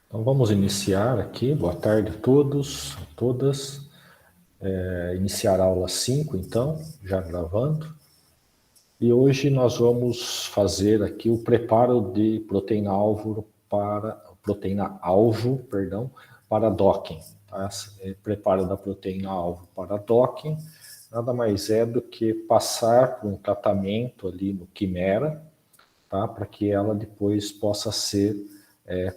Então vamos iniciar aqui, boa tarde a todos, a todas. Iniciar a aula 5 então, já gravando. E hoje nós vamos fazer aqui o preparo de proteína-alvo para docking. Tá? Preparo da proteína-alvo para docking nada mais é do que passar por um tratamento ali no quimera, tá? Para que ela depois possa ser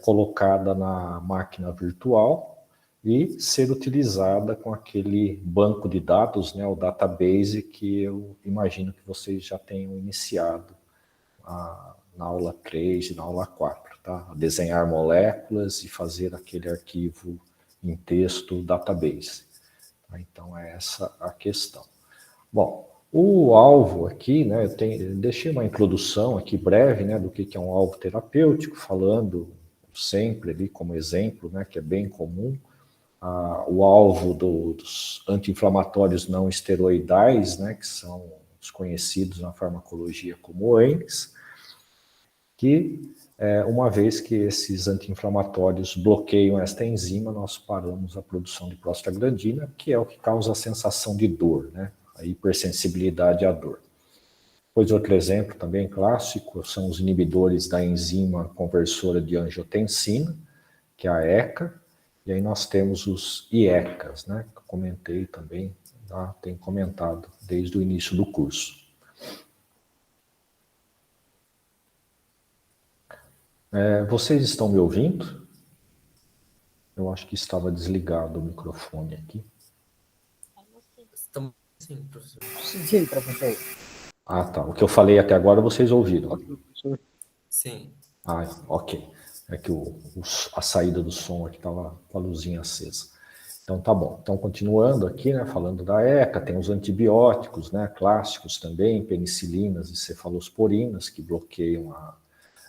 colocada na máquina virtual e ser utilizada com aquele banco de dados, né, o database, que eu imagino que vocês já tenham iniciado na aula 3 e na aula 4, tá? A desenhar moléculas e fazer aquele arquivo em texto database. Tá? Então, é essa a questão. Bom, o alvo aqui, né, eu deixei uma introdução aqui breve, né, do que é um alvo terapêutico, falando sempre ali como exemplo, né, que é bem comum, o alvo dos anti-inflamatórios não esteroidais, né, que são os conhecidos na farmacologia como ANCs, que uma vez que esses anti-inflamatórios bloqueiam esta enzima, nós paramos a produção de prostaglandina, que é o que causa a sensação de dor, né, a hipersensibilidade à dor. Pois outro exemplo também clássico são os inibidores da enzima conversora de angiotensina, que é a ECA, e aí nós temos os IECAs, né, que eu comentei também, tá? Tenho comentado desde o início do curso. Vocês estão me ouvindo? Eu acho que estava desligado o microfone aqui. Estamos sim, professor. Sim, professor. Ah, tá. O que eu falei até agora vocês ouviram. Sim. Ah, ok. É que a saída do som aqui estava com a luzinha acesa. Então tá bom. Então continuando aqui, né, falando da ECA, tem os antibióticos, né, clássicos também, penicilinas e cefalosporinas, que bloqueiam a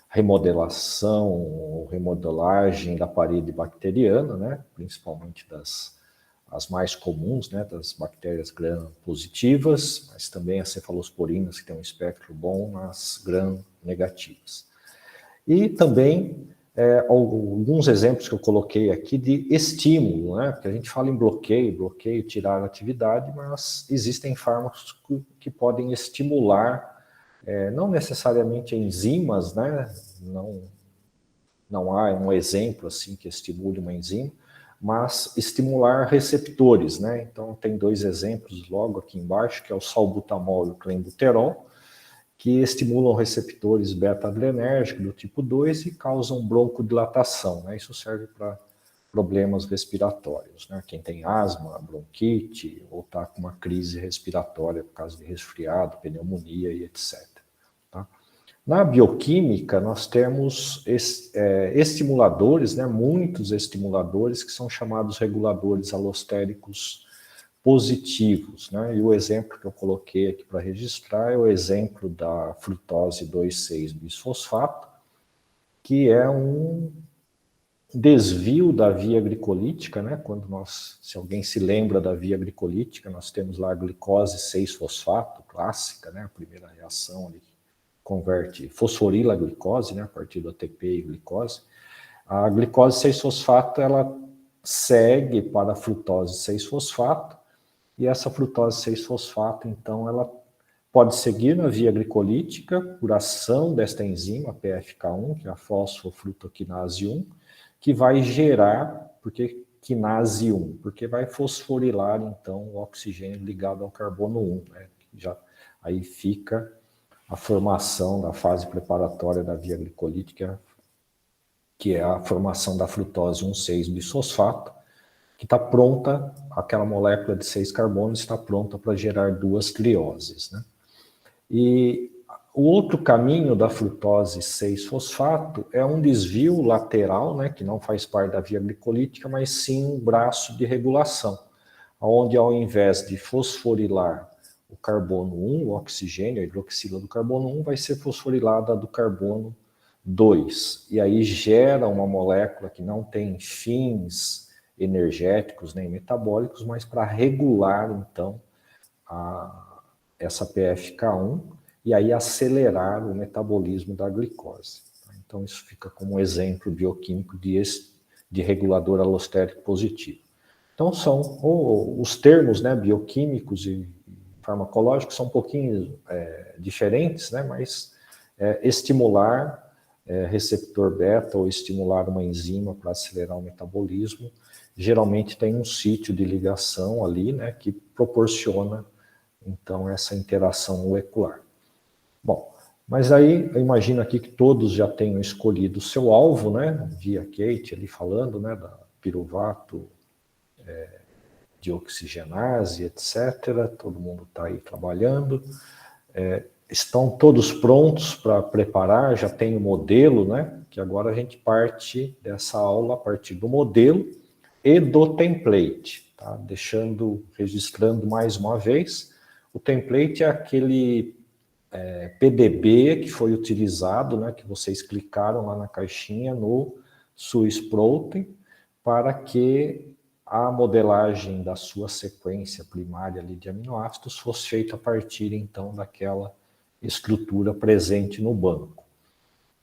remodelação ou remodelagem da parede bacteriana, né, principalmente as mais comuns, né, das bactérias gram-positivas, mas também as cefalosporinas, que tem um espectro bom nas gram-negativas. E também alguns exemplos que eu coloquei aqui de estímulo, né? Porque a gente fala em bloqueio, tirar a atividade, mas existem fármacos que podem estimular, não necessariamente enzimas, né? Não há um exemplo assim que estimule uma enzima, mas estimular receptores, né? Então tem dois exemplos logo aqui embaixo, que é o salbutamol e o clenbuterol, que estimulam receptores beta-adrenérgicos do tipo 2 e causam broncodilatação, né? Isso serve para problemas respiratórios, né? Quem tem asma, bronquite, ou está com uma crise respiratória por causa de resfriado, pneumonia e etc. Tá? Na bioquímica, nós temos estimuladores, né? Muitos estimuladores que são chamados reguladores alostéricos positivos, né? E o exemplo que eu coloquei aqui para registrar é o exemplo da frutose 2,6-bisfosfato, que é um desvio da via glicolítica, né? Se alguém se lembra da via glicolítica, nós temos lá a glicose 6-fosfato, clássica, né? A primeira reação ali converte fosforila a glicose, né? A partir do ATP e glicose. A glicose 6-fosfato, ela segue para a frutose 6-fosfato, e essa frutose 6-fosfato, então, ela pode seguir na via glicolítica por ação desta enzima, PFK1, que é a fosfofrutoquinase 1, que vai gerar, porque quinase 1, porque vai fosforilar, então, o oxigênio ligado ao carbono 1. Né? Aí fica a formação da fase preparatória da via glicolítica, que é a formação da frutose 1,6-bisfosfato, que está pronta, aquela molécula de 6 carbonos está pronta para gerar 2 trioses. Né? E o outro caminho da frutose 6-fosfato é um desvio lateral, né, que não faz parte da via glicolítica, mas sim um braço de regulação, onde ao invés de fosforilar o carbono 1, o oxigênio, a hidroxila do carbono 1, vai ser fosforilada do carbono 2. E aí gera uma molécula que não tem fins energéticos nem metabólicos, mas para regular, então, essa PFK1 e aí acelerar o metabolismo da glicose. Então, isso fica como um exemplo bioquímico de regulador alostérico positivo. Então, são os termos, né, bioquímicos e farmacológicos são um pouquinho diferentes, né, mas estimular receptor beta ou estimular uma enzima para acelerar o metabolismo, geralmente tem um sítio de ligação ali, né, que proporciona, então, essa interação molecular. Bom, mas aí eu imagino aqui que todos já tenham escolhido o seu alvo, né, via Kate ali falando, né, da piruvato, de oxigenase, etc. Todo mundo está aí trabalhando. Estão todos prontos para preparar, já tem o modelo, né? Que agora a gente parte dessa aula a partir do modelo e do template, tá? Registrando mais uma vez, o template é aquele PDB que foi utilizado, né? Que vocês clicaram lá na caixinha no Swiss Protein para que a modelagem da sua sequência primária ali de aminoácidos fosse feita a partir, então, daquela estrutura presente no banco.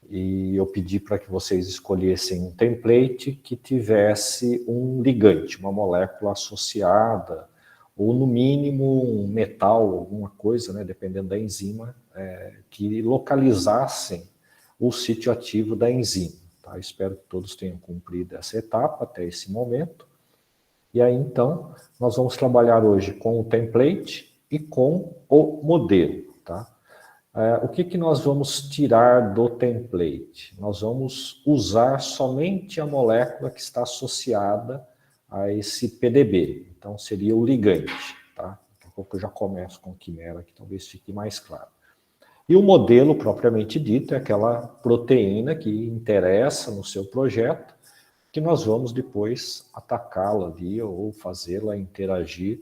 E eu pedi para que vocês escolhessem um template que tivesse um ligante, uma molécula associada, ou no mínimo um metal, alguma coisa, né, dependendo da enzima, que localizassem o sítio ativo da enzima. Tá? Espero que todos tenham cumprido essa etapa até esse momento. E aí, então, nós vamos trabalhar hoje com o template e com o modelo, tá? O que nós vamos tirar do template? Nós vamos usar somente a molécula que está associada a esse PDB. Então, seria o ligante, tá? Daqui a pouco eu já começo com quimera, que talvez fique mais claro. E o modelo, propriamente dito, é aquela proteína que interessa no seu projeto, que nós vamos depois atacá-la ali ou fazê-la interagir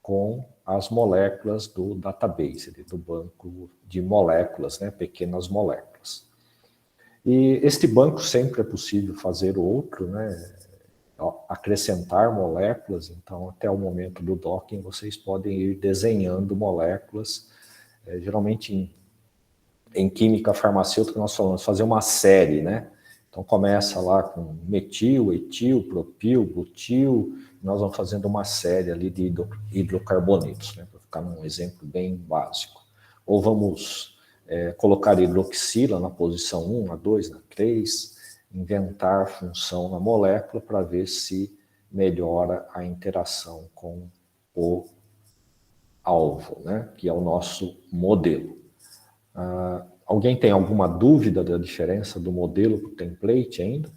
com as moléculas do database, do banco de moléculas, né, pequenas moléculas. E este banco sempre é possível fazer outro, né, acrescentar moléculas, então até o momento do docking vocês podem ir desenhando moléculas, geralmente em química farmacêutica nós falamos fazer uma série, né? Então começa lá com metil, etil, propil, butil, nós vamos fazendo uma série ali de hidrocarbonetos, né, para ficar num exemplo bem básico. Ou vamos colocar hidroxila na posição 1, na 2, na 3, inventar função na molécula para ver se melhora a interação com o alvo, né, que é o nosso modelo. Alguém tem alguma dúvida da diferença do modelo para o template ainda?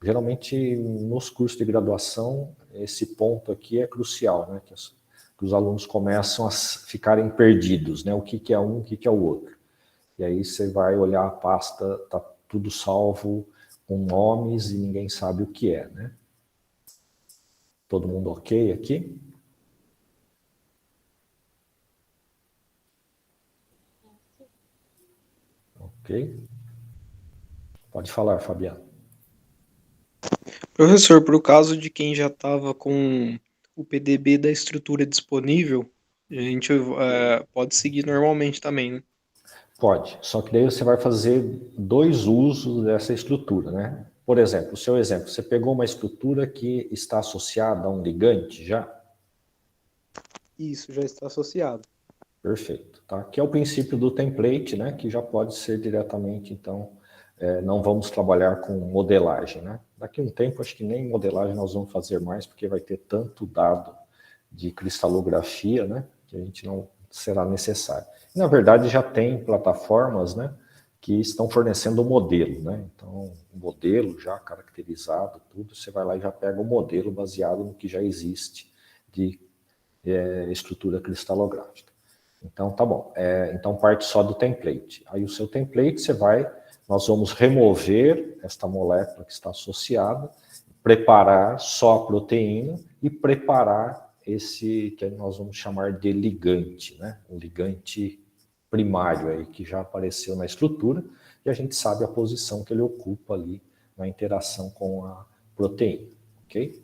Geralmente, nos cursos de graduação, esse ponto aqui é crucial, né? Que os alunos começam a ficarem perdidos, né? O que é um, o que é o outro. E aí você vai olhar a pasta, tá tudo salvo com nomes e ninguém sabe o que é, né? Todo mundo ok aqui? Ok. Pode falar, Fabiano. Professor, para o caso de quem já estava com o PDB da estrutura disponível, a gente pode seguir normalmente também, né? Pode, só que daí você vai fazer dois usos dessa estrutura, né? Por exemplo, o seu exemplo, você pegou uma estrutura que está associada a um ligante já? Isso já está associado. Perfeito, tá? Que é o princípio do template, né? Que já pode ser diretamente, então, não vamos trabalhar com modelagem, né? Daqui a um tempo, acho que nem modelagem nós vamos fazer mais, porque vai ter tanto dado de cristalografia, né? Que a gente não será necessário. E, na verdade, já tem plataformas, né? Que estão fornecendo o modelo, né? Então, o modelo já caracterizado, tudo, você vai lá e já pega o modelo baseado no que já existe de estrutura cristalográfica. Então, tá bom. Então, parte só do template. Aí, o seu template, nós vamos remover esta molécula que está associada, preparar só a proteína e preparar esse que nós vamos chamar de ligante, né? O ligante primário aí, que já apareceu na estrutura, e a gente sabe a posição que ele ocupa ali na interação com a proteína, ok?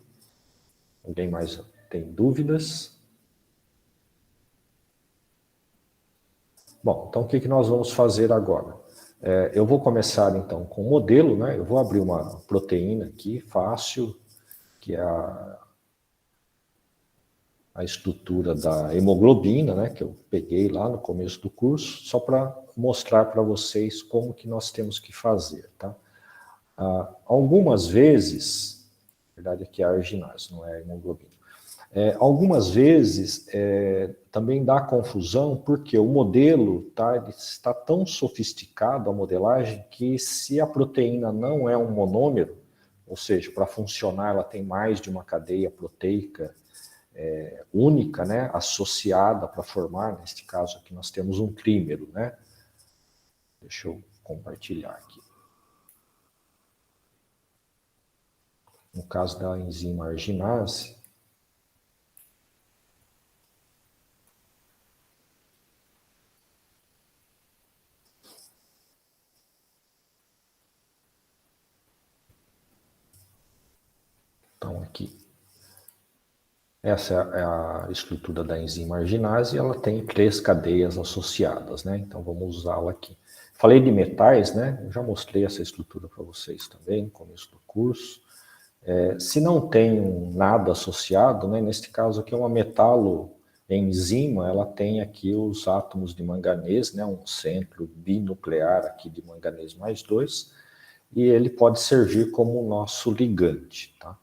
Alguém mais tem dúvidas? Bom, então o que nós vamos fazer agora? Eu vou começar, então, com o modelo, né? Eu vou abrir uma proteína aqui, fácil, que é a estrutura da hemoglobina, né? Que eu peguei lá no começo do curso, só para mostrar para vocês como que nós temos que fazer, tá? Algumas vezes, na verdade aqui é a arginase, não é a hemoglobina. Algumas vezes também dá confusão porque o modelo está tão sofisticado, a modelagem, que se a proteína não é um monômero, ou seja, para funcionar ela tem mais de uma cadeia proteica única, né, associada para formar, neste caso aqui nós temos um trímero, né? Deixa eu compartilhar aqui. No caso da enzima arginase, então aqui, essa é a estrutura da enzima arginase e ela tem 3 cadeias associadas, né? Então vamos usá-la aqui. Falei de metais, né? Eu já mostrei essa estrutura para vocês também no começo do curso. Se não tem nada associado, né? Neste caso aqui é uma metaloenzima, ela tem aqui os átomos de manganês, né? Um centro binuclear aqui de manganês mais 2, e ele pode servir como o nosso ligante, tá?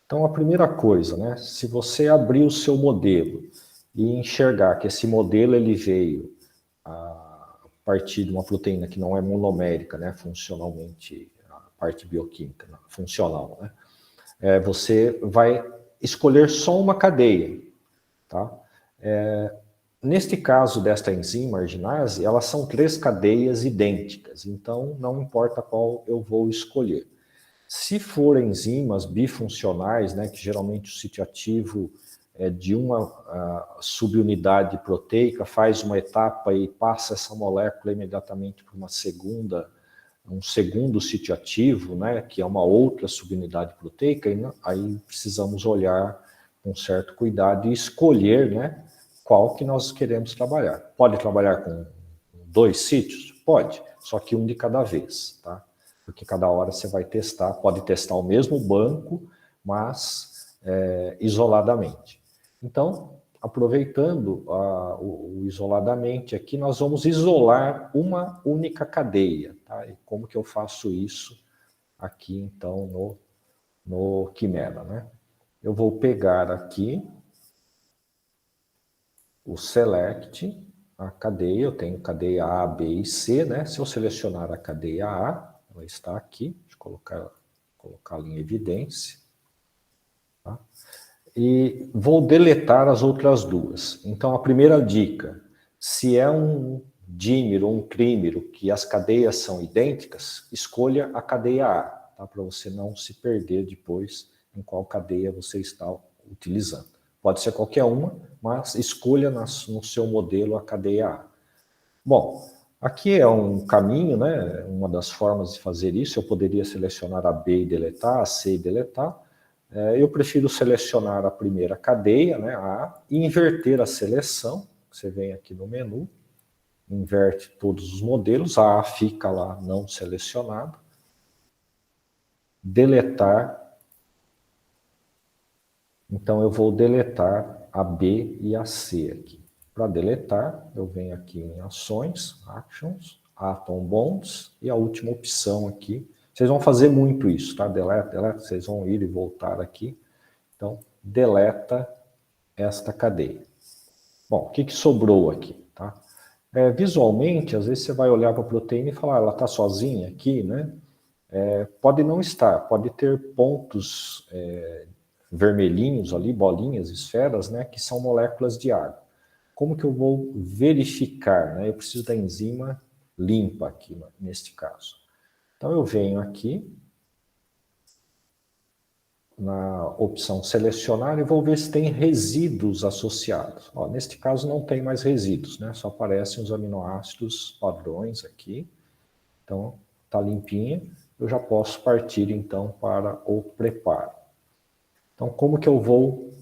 Então, a primeira coisa, né, se você abrir o seu modelo e enxergar que esse modelo ele veio a partir de uma proteína que não é monomérica, né, funcionalmente, a parte bioquímica, né, funcional, né, você vai escolher só uma cadeia, tá? Neste caso desta enzima arginase, elas são 3 cadeias idênticas, então não importa qual eu vou escolher. Se for enzimas bifuncionais, né, que geralmente o sítio ativo é de uma subunidade proteica, faz uma etapa e passa essa molécula imediatamente para um segundo sítio ativo, né, que é uma outra subunidade proteica, e aí precisamos olhar com certo cuidado e escolher, né, qual que nós queremos trabalhar. Pode trabalhar com 2 sítios? Pode, só que um de cada vez, tá? Porque cada hora você vai testar, pode testar o mesmo banco, mas isoladamente. Então, aproveitando o isoladamente aqui, nós vamos isolar uma única cadeia, tá? E como que eu faço isso aqui, então, no Quimera, né? Eu vou pegar aqui o select, a cadeia, eu tenho cadeia A, B e C, né? Se eu selecionar a cadeia A, ela está aqui, deixa eu colocá-la em evidência, tá? E vou deletar as outras duas. Então, a primeira dica, se é um dímero ou um trímero que as cadeias são idênticas, escolha a cadeia A, tá? Para você não se perder depois em qual cadeia você está utilizando. Pode ser qualquer uma, mas escolha no seu modelo a cadeia A. Bom, aqui é um caminho, né? Uma das formas de fazer isso. Eu poderia selecionar a B e deletar, a C e deletar. Eu prefiro selecionar a primeira cadeia, né, a A, e inverter a seleção. Você vem aqui no menu, inverte todos os modelos, a A fica lá não selecionado. Deletar. Então, eu vou deletar a B e a C aqui. Para deletar, eu venho aqui em Ações, Actions, Atom Bonds, e a última opção aqui. Vocês vão fazer muito isso, tá? Delete, delete, vocês vão ir e voltar aqui. Então, deleta esta cadeia. Bom, o que sobrou aqui, tá? Visualmente, às vezes você vai olhar para a proteína e falar, ela está sozinha aqui, né? Pode não estar, pode ter pontos vermelhinhos ali, bolinhas, esferas, né, que são moléculas de água. Como que eu vou verificar, né? Eu preciso da enzima limpa aqui, neste caso. Então eu venho aqui na opção selecionar e vou ver se tem resíduos associados. Ó, neste caso não tem mais resíduos, né? Só aparecem os aminoácidos padrões aqui. Então tá limpinha. Eu já posso partir então para o preparo. Então, como que eu vou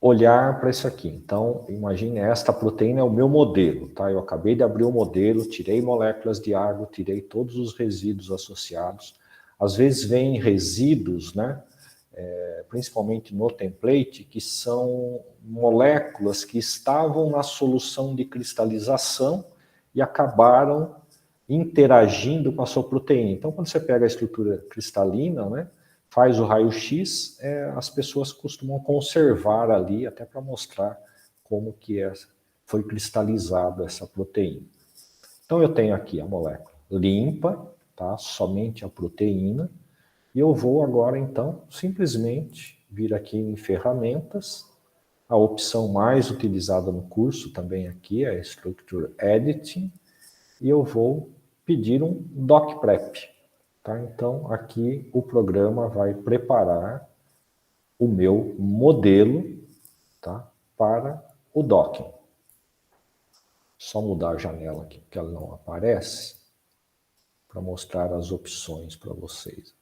olhar para isso aqui. Então, imagine, esta proteína é o meu modelo, tá? Eu acabei de abrir o modelo, tirei moléculas de água, tirei todos os resíduos associados. Às vezes vem resíduos, né? Principalmente no template, que são moléculas que estavam na solução de cristalização e acabaram interagindo com a sua proteína. Então, quando você pega a estrutura cristalina, né? Faz o raio-x, as pessoas costumam conservar ali, até para mostrar como que foi cristalizada essa proteína. Então eu tenho aqui a molécula limpa, tá? Somente a proteína, e eu vou agora então simplesmente vir aqui em ferramentas, a opção mais utilizada no curso também aqui é Structure Editing, e eu vou pedir um Doc Prep. Tá? Então, aqui o programa vai preparar o meu modelo, tá? Para o docking. Só mudar a janela aqui, porque ela não aparece, para mostrar as opções para vocês.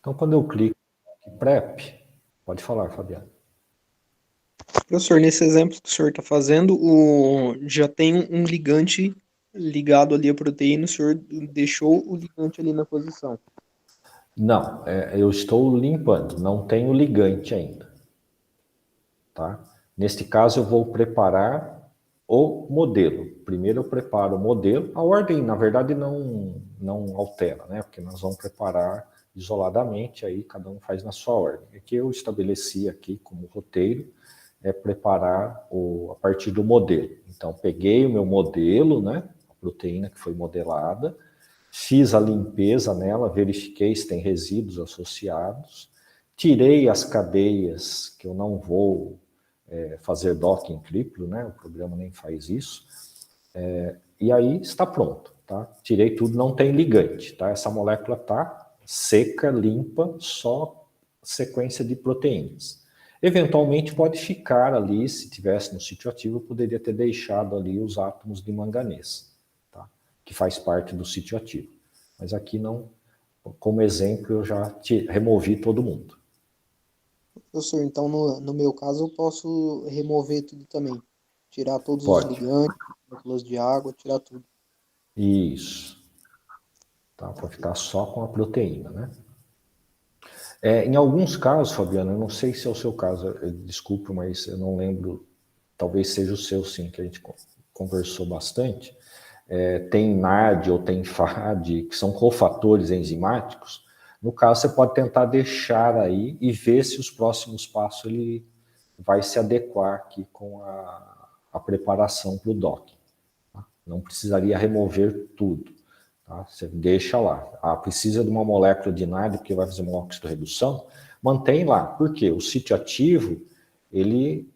Então, quando eu clico em Prep, pode falar, Fabiano. Professor, nesse exemplo que o senhor está fazendo, já tem um ligante ligado ali à proteína, o senhor deixou o ligante ali na posição. Não, eu estou limpando, não tenho ligante ainda. Tá? Neste caso, eu vou preparar o modelo. Primeiro eu preparo o modelo. A ordem, na verdade, não altera, né? Porque nós vamos preparar isoladamente, aí cada um faz na sua ordem. O que eu estabeleci aqui como roteiro é preparar a partir do modelo. Então, peguei o meu modelo, né? A proteína que foi modelada, fiz a limpeza nela, verifiquei se tem resíduos associados, tirei as cadeias que eu não vou fazer docking triplo, né? O programa nem faz isso. E aí está pronto, tá? Tirei tudo, não tem ligante, tá? Essa molécula está seca, limpa, só sequência de proteínas. Eventualmente pode ficar ali, se tivesse no sítio ativo, eu poderia ter deixado ali os átomos de manganês, tá? Que faz parte do sítio ativo. Mas aqui não, como exemplo, eu já removi todo mundo. Professor, então no meu caso eu posso remover tudo também. Tirar todos os Pode. ligantes, moléculas de água, tirar tudo. Isso. Tá? Para ficar só com a proteína, né? Em alguns casos, Fabiano, eu não sei se é o seu caso, desculpe, mas eu não lembro, talvez seja o seu sim, que a gente conversou bastante. Tem NAD ou tem FAD, que são cofatores enzimáticos. No caso, você pode tentar deixar aí e ver se os próximos passos ele vai se adequar aqui com a preparação para o docking. Tá? Não precisaria remover tudo. Tá? Você deixa lá. Precisa de uma molécula de NAD, porque vai fazer uma oxidorredução, mantém lá. Por quê? O sítio ativo, ele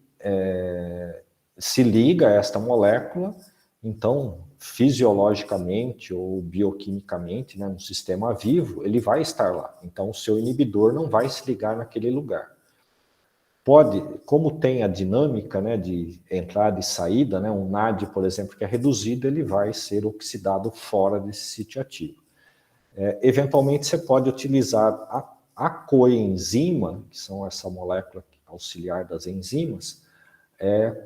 se liga a esta molécula, então, fisiologicamente ou bioquimicamente, né, no sistema vivo, ele vai estar lá. Então, o seu inibidor não vai se ligar naquele lugar. Pode, como tem a dinâmica, né, de entrada e saída, né, um NAD, por exemplo, que é reduzido, ele vai ser oxidado fora desse sítio ativo. Eventualmente, você pode utilizar a coenzima, que são essa molécula auxiliar das enzimas,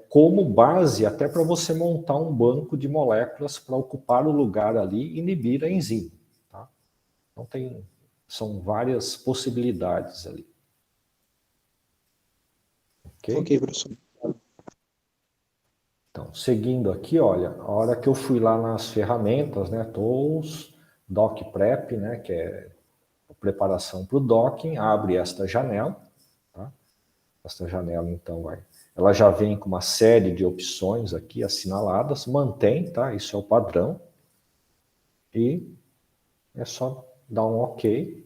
como base até para você montar um banco de moléculas para ocupar o lugar ali e inibir a enzima. Tá? Então, são várias possibilidades ali. Ok, professor. Então, seguindo aqui, olha, a hora que eu fui lá nas ferramentas, né, Tools, Doc Prep, né, que é a preparação para o docking, abre esta janela, tá? Esta janela, então, ela já vem com uma série de opções aqui assinaladas, mantém, tá? Isso é o padrão. E é só dar um OK.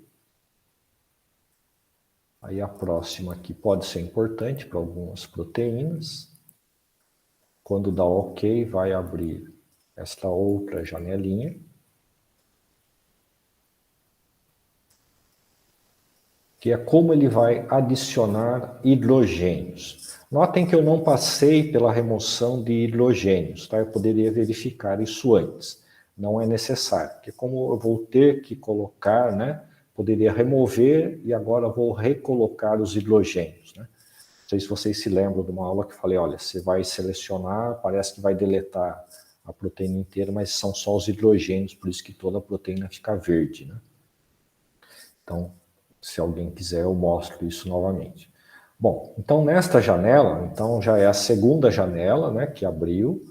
Aí a próxima aqui pode ser importante para algumas proteínas. Quando dá OK, vai abrir esta outra janelinha. Que é como ele vai adicionar hidrogênios. Notem que eu não passei pela remoção de hidrogênios, tá? Eu poderia verificar isso antes. Não é necessário, porque como eu vou ter que colocar, né, poderia remover e agora vou recolocar os hidrogênios, né? Não sei se vocês se lembram de uma aula que eu falei, olha, você vai selecionar, parece que vai deletar a proteína inteira, mas são só os hidrogênios, por isso que toda a proteína fica verde, né? Então, se alguém quiser, eu mostro isso novamente. Bom, então nesta janela, então já é a segunda janela, né, que abriu,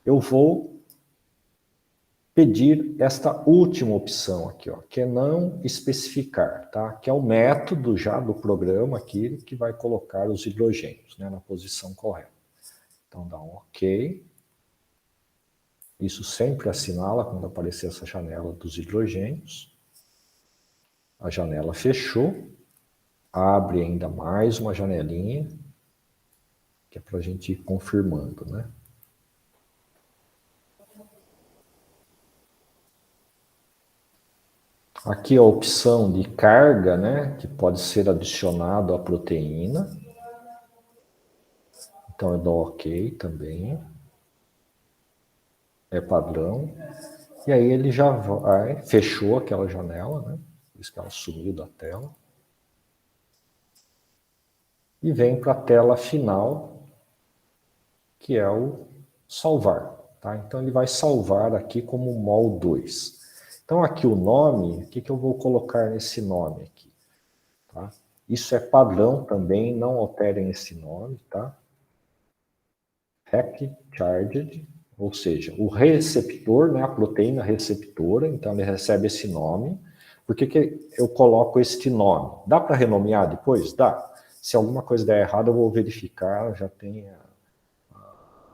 eu vou pedir esta última opção aqui, ó, que é não especificar, tá? Que é o método já do programa aqui que vai colocar os hidrogênios, né, na posição correta. Então dá um OK. Isso sempre assinala quando aparecer essa janela dos hidrogênios. A janela fechou. Abre ainda mais uma janelinha, que é para a gente ir confirmando, né? Aqui a opção de carga, né, que pode ser adicionado à proteína. Então eu dou OK também. É padrão. E aí ele já vai, fechou aquela janela, né? Por isso que ela sumiu da tela. E vem para a tela final, que é o salvar. Tá? Então ele vai salvar aqui como mol2. Então aqui o nome, o que eu vou colocar nesse nome aqui? Tá? Isso é padrão também, não alterem esse nome, tá? Hack charged, ou seja, o receptor, né, a proteína receptora, então ele recebe esse nome. Por que eu coloco este nome? Dá para renomear depois? Dá. Se alguma coisa der errado, eu vou verificar, já tem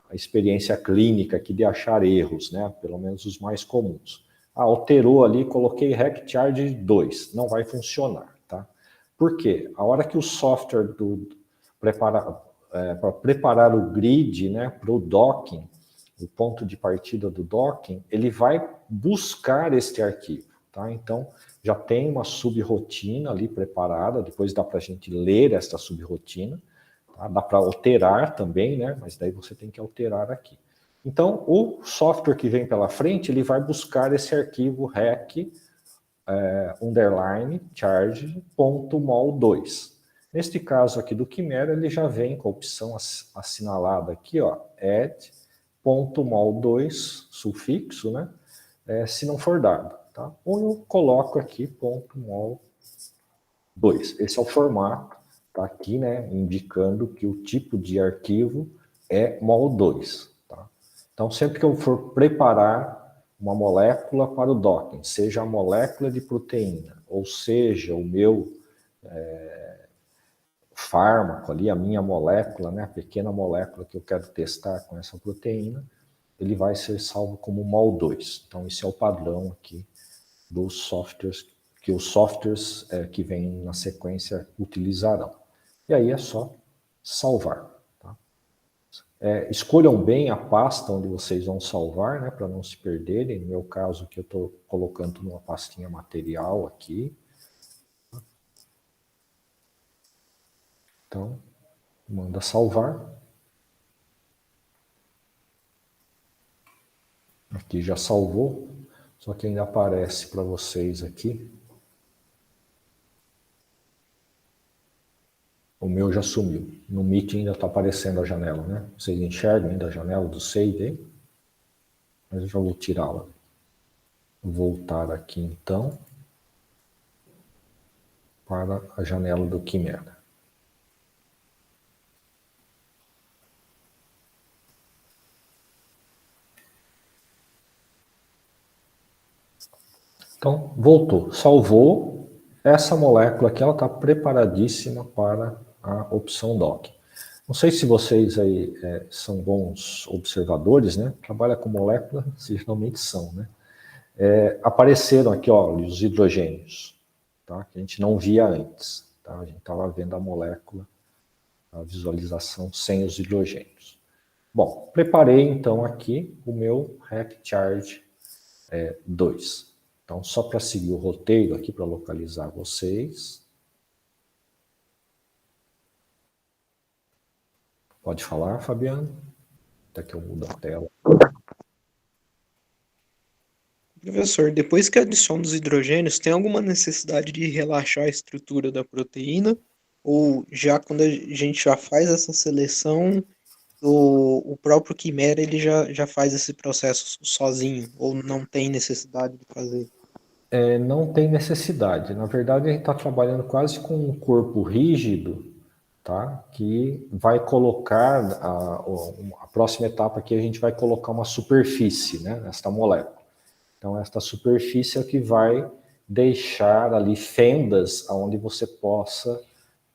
a experiência clínica aqui de achar erros, né? Pelo menos os mais comuns. Alterou ali, coloquei Hack Charge 2, não vai funcionar, tá? Por quê? A hora que o software para preparar o grid, né, para o docking, o ponto de partida do docking, ele vai buscar este arquivo, tá? Então, já tem uma subrotina ali preparada, depois dá para a gente ler esta subrotina. Tá? Dá para alterar também, né? Mas daí você tem que alterar aqui. Então, o software que vem pela frente, ele vai buscar esse arquivo rec underline charge.mol2. Neste caso aqui do Quimera, ele já vem com a opção assinalada aqui, ó, add.mol2, sufixo, né? Se não for dado, tá? Ou eu coloco aqui .mol2. Esse é o formato. Está aqui, né, indicando que o tipo de arquivo é mol2. Tá? Então, sempre que eu for preparar uma molécula para o docking, seja a molécula de proteína, ou seja o meu fármaco ali, a minha molécula, né, a pequena molécula que eu quero testar com essa proteína, ele vai ser salvo como mol2. Então, esse é o padrão aqui dos softwares, que os softwares que vêm na sequência utilizarão. E aí é só salvar. Tá? Escolham bem a pasta onde vocês vão salvar, né, para não se perderem. No meu caso aqui eu estou colocando numa pastinha material aqui. Então, manda salvar. Aqui já salvou, só que ainda aparece para vocês aqui. O meu já sumiu. No Meet ainda está aparecendo a janela, né? Vocês enxergam ainda a janela do Save aí? Mas eu já vou tirá-la. Vou voltar aqui então para a janela do Quimera. Então, voltou. Salvou. Essa molécula aqui, ela está preparadíssima para a opção DOC. Não sei se vocês aí são bons observadores, né? Trabalha com molécula, geralmente são, né? Apareceram aqui, ó, os hidrogênios, tá? Que a gente não via antes, tá? A gente estava vendo a molécula, a visualização sem os hidrogênios. Bom, preparei então aqui o meu Hack Charge 2. Então, só para seguir o roteiro aqui, para localizar vocês. Pode falar, Fabiano? Até que eu mudo a tela. Professor, depois que adiciona os hidrogênios, tem alguma necessidade de relaxar a estrutura da proteína? Ou já quando a gente já faz essa seleção, o próprio quimera ele já faz esse processo sozinho? Ou não tem necessidade de fazer? Não tem necessidade. Na verdade, a gente está trabalhando quase com um corpo rígido, tá? Que vai colocar a próxima etapa que a gente vai colocar uma superfície, né, nesta molécula. Então, esta superfície é que vai deixar ali fendas onde você possa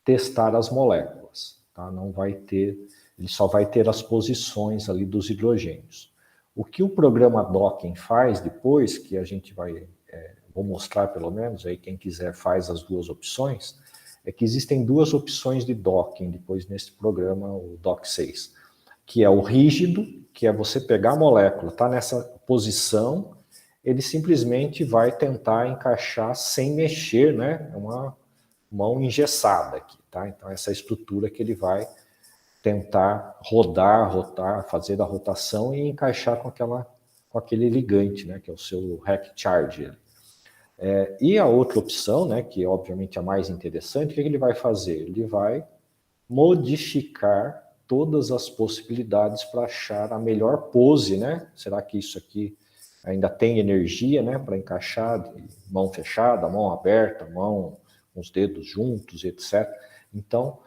testar as moléculas, tá? Não vai ter, ele só vai ter as posições ali dos hidrogênios. O que o programa Docking faz depois, que a gente vai, vou mostrar pelo menos, aí quem quiser faz as duas opções, é que existem duas opções de docking depois nesse programa, o Dock6, que é o rígido, que é você pegar a molécula, tá nessa posição, ele simplesmente vai tentar encaixar sem mexer, né? É uma mão engessada aqui, tá? Então essa estrutura que ele vai tentar rotar, fazer a rotação e encaixar com aquele ligante, né? Que é o seu rack charge. E a outra opção, né? Que obviamente é a mais interessante, o que ele vai fazer? Ele vai modificar todas as possibilidades para achar a melhor pose, né? Será que isso aqui ainda tem energia, né, para encaixar de mão fechada, mão aberta, mão com os dedos juntos, etc. Então,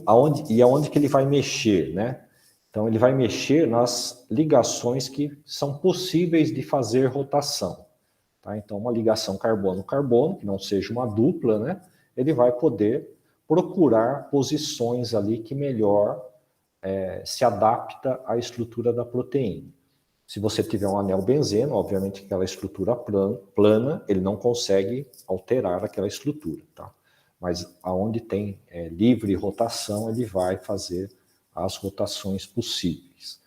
aonde que ele vai mexer, né? Então, ele vai mexer nas ligações que são possíveis de fazer rotação. Tá? Então, uma ligação carbono-carbono, que não seja uma dupla, né? Ele vai poder procurar posições ali que melhor se adapta à estrutura da proteína. Se você tiver um anel benzeno, obviamente aquela estrutura plana, ele não consegue alterar aquela estrutura, tá? Mas aonde tem livre rotação, ele vai fazer as rotações possíveis.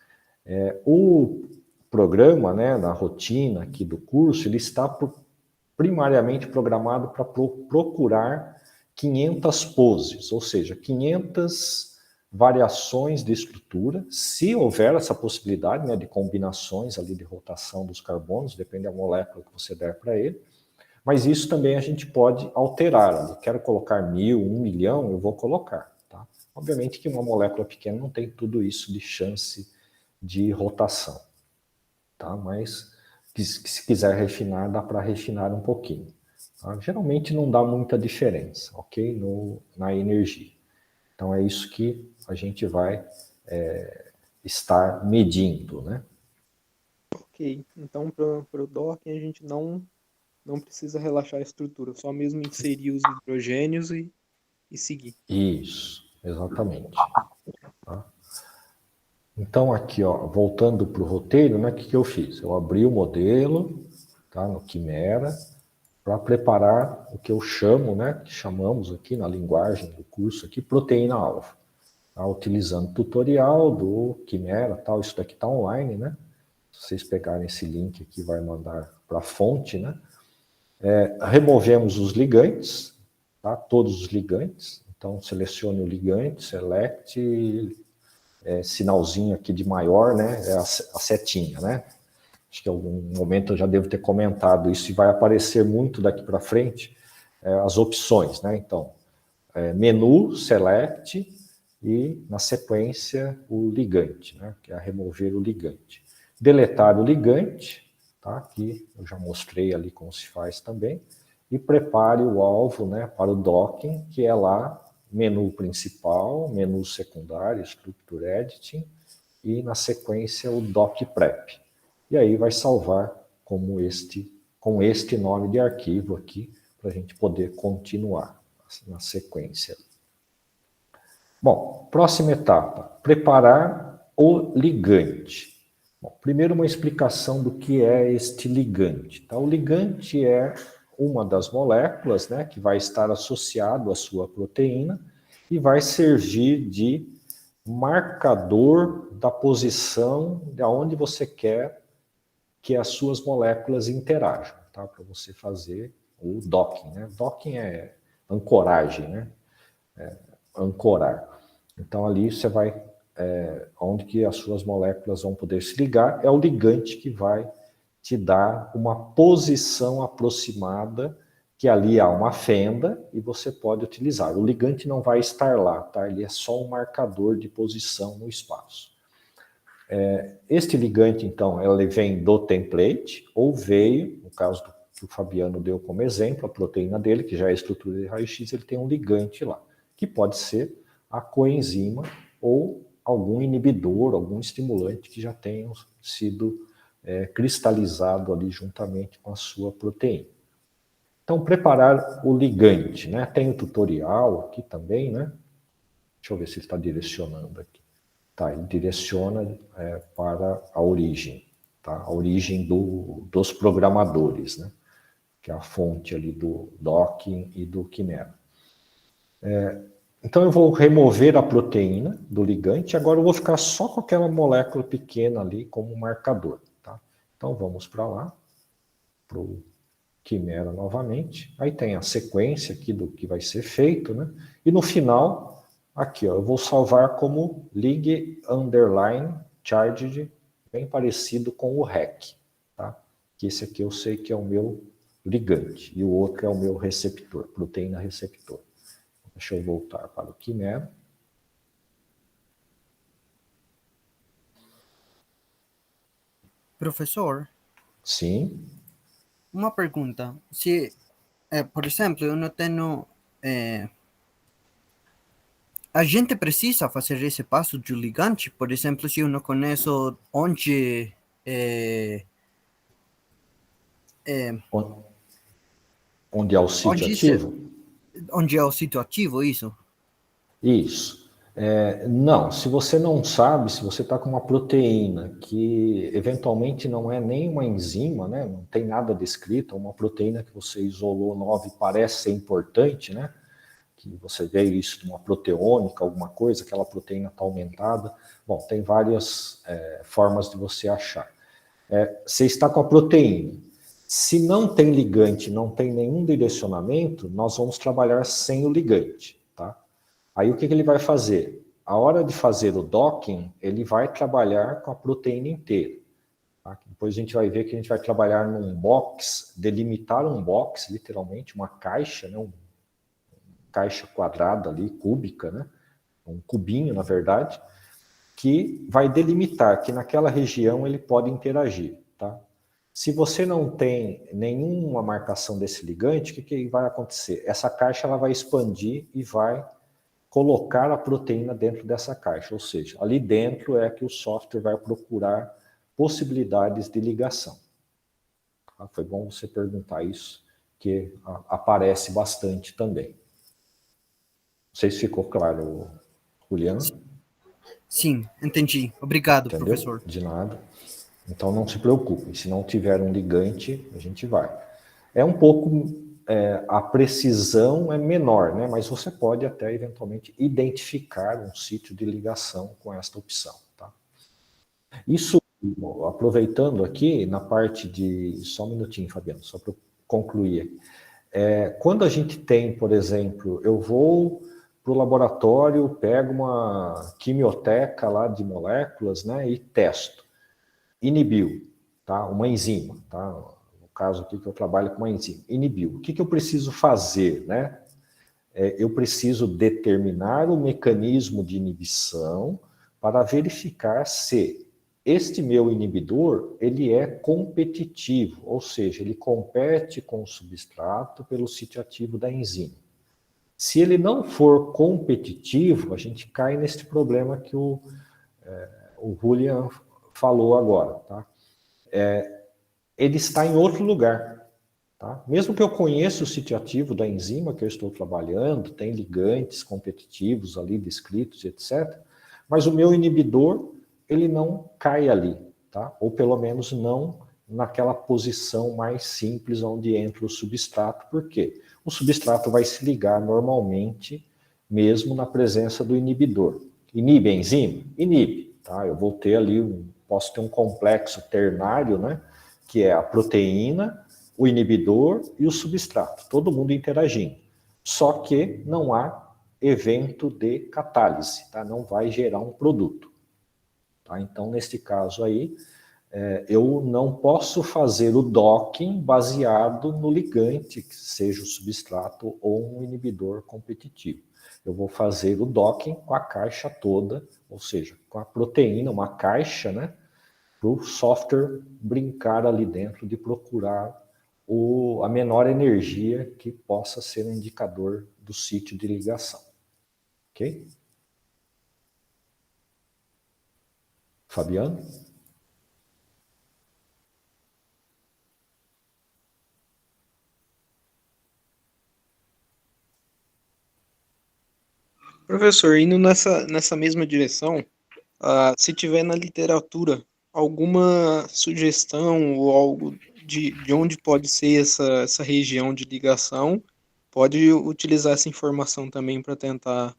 O programa, né, na rotina aqui do curso, ele está primariamente programado para procurar 500 poses, ou seja, 500 variações de estrutura, se houver essa possibilidade, né, de combinações ali de rotação dos carbonos, depende da molécula que você der para ele, mas isso também a gente pode alterar. Eu quero colocar 1000, 1 milhão, eu vou colocar. Tá? Obviamente que uma molécula pequena não tem tudo isso de chance de rotação, tá? Mas se quiser refinar, dá para refinar um pouquinho. Tá? Geralmente não dá muita diferença, ok? Na energia. Então é isso que a gente vai estar medindo, né? Ok, então para o docking a gente não precisa relaxar a estrutura, só mesmo inserir os hidrogênios e seguir. Isso, exatamente. Tá? Então aqui, ó, voltando para o roteiro, né, o que eu fiz? Eu abri o modelo, tá, no Quimera, para preparar o que eu chamo, né, que chamamos aqui na linguagem do curso aqui, proteína-alvo. Tá, utilizando tutorial do Quimera, tal, isso daqui está online, né? Se vocês pegarem esse link aqui, vai mandar para a fonte, né? Removemos os ligantes, tá? Todos os ligantes. Então, selecione o ligante, select, sinalzinho aqui de maior, né? É a setinha, né? Acho que em algum momento eu já devo ter comentado isso e vai aparecer muito daqui para frente as opções, né? Então, menu, select e, na sequência, o ligante, né? Que é remover o ligante. Deletar o ligante, tá? Aqui eu já mostrei ali como se faz também. E prepare o alvo, né, para o docking, que é lá menu principal, menu secundário, Structure Editing, e na sequência o Doc Prep. E aí vai salvar com este nome de arquivo aqui, para a gente poder continuar na sequência. Bom, próxima etapa, preparar o ligante. Bom, primeiro uma explicação do que é este ligante. Tá? O ligante é uma das moléculas, né, que vai estar associado à sua proteína e vai servir de marcador da posição de onde você quer que as suas moléculas interajam, tá? Para você fazer o docking, né? Docking é ancoragem, né? Ancorar. Então ali você vai onde que as suas moléculas vão poder se ligar, é o ligante que vai te dá uma posição aproximada, que ali há uma fenda e você pode utilizar. O ligante não vai estar lá, tá? Ele é só um marcador de posição no espaço. Este ligante, então, ele vem do template, ou veio, no caso que o Fabiano deu como exemplo, a proteína dele, que já é a estrutura de raio-x, ele tem um ligante lá, que pode ser a coenzima ou algum inibidor, algum estimulante que já tenha sido cristalizado ali juntamente com a sua proteína. Então, preparar o ligante, né? Tem o tutorial aqui também, né? Deixa eu ver se ele está direcionando aqui. Tá, ele direciona para a origem, tá? A origem dos programadores, né? Que é a fonte ali do Docking e do Quimera. Então eu vou remover a proteína do ligante, agora eu vou ficar só com aquela molécula pequena ali como marcador, tá? Então vamos para lá, para o Quimera novamente, aí tem a sequência aqui do que vai ser feito, né? E no final, aqui, ó, eu vou salvar como lig underline charged, bem parecido com o REC, tá? Que esse aqui eu sei que é o meu ligante, e o outro é o meu receptor, proteína receptor. Deixa eu voltar para o Quimera. Professor, Sim. uma pergunta. Se, por exemplo, eu não tenho... a gente precisa fazer esse passo de ligante? Por exemplo, se eu não conheço onde... Onde é o sítio ativo? Onde é o sítio ativo, isso? Isso. Não, se você não sabe, se você está com uma proteína que eventualmente não é nem uma enzima, né, não tem nada descrito, uma proteína que você isolou 9 parece ser importante, né, que você vê isso numa proteômica, alguma coisa, aquela proteína está aumentada. Bom, tem várias formas de você achar. Você está com a proteína. Se não tem ligante, não tem nenhum direcionamento, nós vamos trabalhar sem o ligante, tá? Aí o que ele vai fazer? A hora de fazer o docking, ele vai trabalhar com a proteína inteira. Tá? Depois a gente vai ver que a gente vai trabalhar num box, delimitar um box, literalmente, uma caixa, né? Uma caixa quadrada ali, cúbica, né? Um cubinho, na verdade, que vai delimitar que naquela região ele pode interagir. Tá? Se você não tem nenhuma marcação desse ligante, o que vai acontecer? Essa caixa ela vai expandir e vai colocar a proteína dentro dessa caixa, ou seja, ali dentro é que o software vai procurar possibilidades de ligação. Tá? Foi bom você perguntar isso, que aparece bastante também. Não sei se ficou claro, Juliano. Sim, entendi. Obrigado, Entendeu? professor. De nada. Então não se preocupe, se não tiver um ligante, a gente vai. É um pouco... a precisão é menor, né? Mas você pode até eventualmente identificar um sítio de ligação com esta opção. Tá? Isso, aproveitando aqui na parte de... Só um minutinho, Fabiano, só para concluir. Quando a gente tem, por exemplo, eu vou para o laboratório, pego uma quimioteca lá de moléculas, né, e testo. Inibiu, tá? Uma enzima, tá? No caso aqui que eu trabalho com uma enzima, inibiu. O que eu preciso fazer, né? Eu preciso determinar o mecanismo de inibição para verificar se este meu inibidor, ele é competitivo, ou seja, ele compete com o substrato pelo sítio ativo da enzima. Se ele não for competitivo, a gente cai nesse problema que o Julian falou agora, tá? Ele está em outro lugar. Tá? Mesmo que eu conheça o sítio ativo da enzima que eu estou trabalhando, tem ligantes competitivos ali descritos, etc. Mas o meu inibidor, ele não cai ali, tá? Ou pelo menos não naquela posição mais simples onde entra o substrato. Por quê? O substrato vai se ligar normalmente mesmo na presença do inibidor. Inibe a enzima? Inibe. Tá? Eu vou ter ali, posso ter um complexo ternário, né? Que é a proteína, o inibidor e o substrato, todo mundo interagindo. Só que não há evento de catálise, tá? Não vai gerar um produto. Tá? Então, nesse caso aí, eu não posso fazer o docking baseado no ligante, que seja o substrato ou um inibidor competitivo. Eu vou fazer o docking com a caixa toda, ou seja, com a proteína, uma caixa, né? Para o software brincar ali dentro de procurar a menor energia que possa ser um indicador do sítio de ligação. Ok? Fabiano? Professor, indo nessa mesma direção, se tiver na literatura alguma sugestão ou algo de onde pode ser essa região de ligação, pode utilizar essa informação também para tentar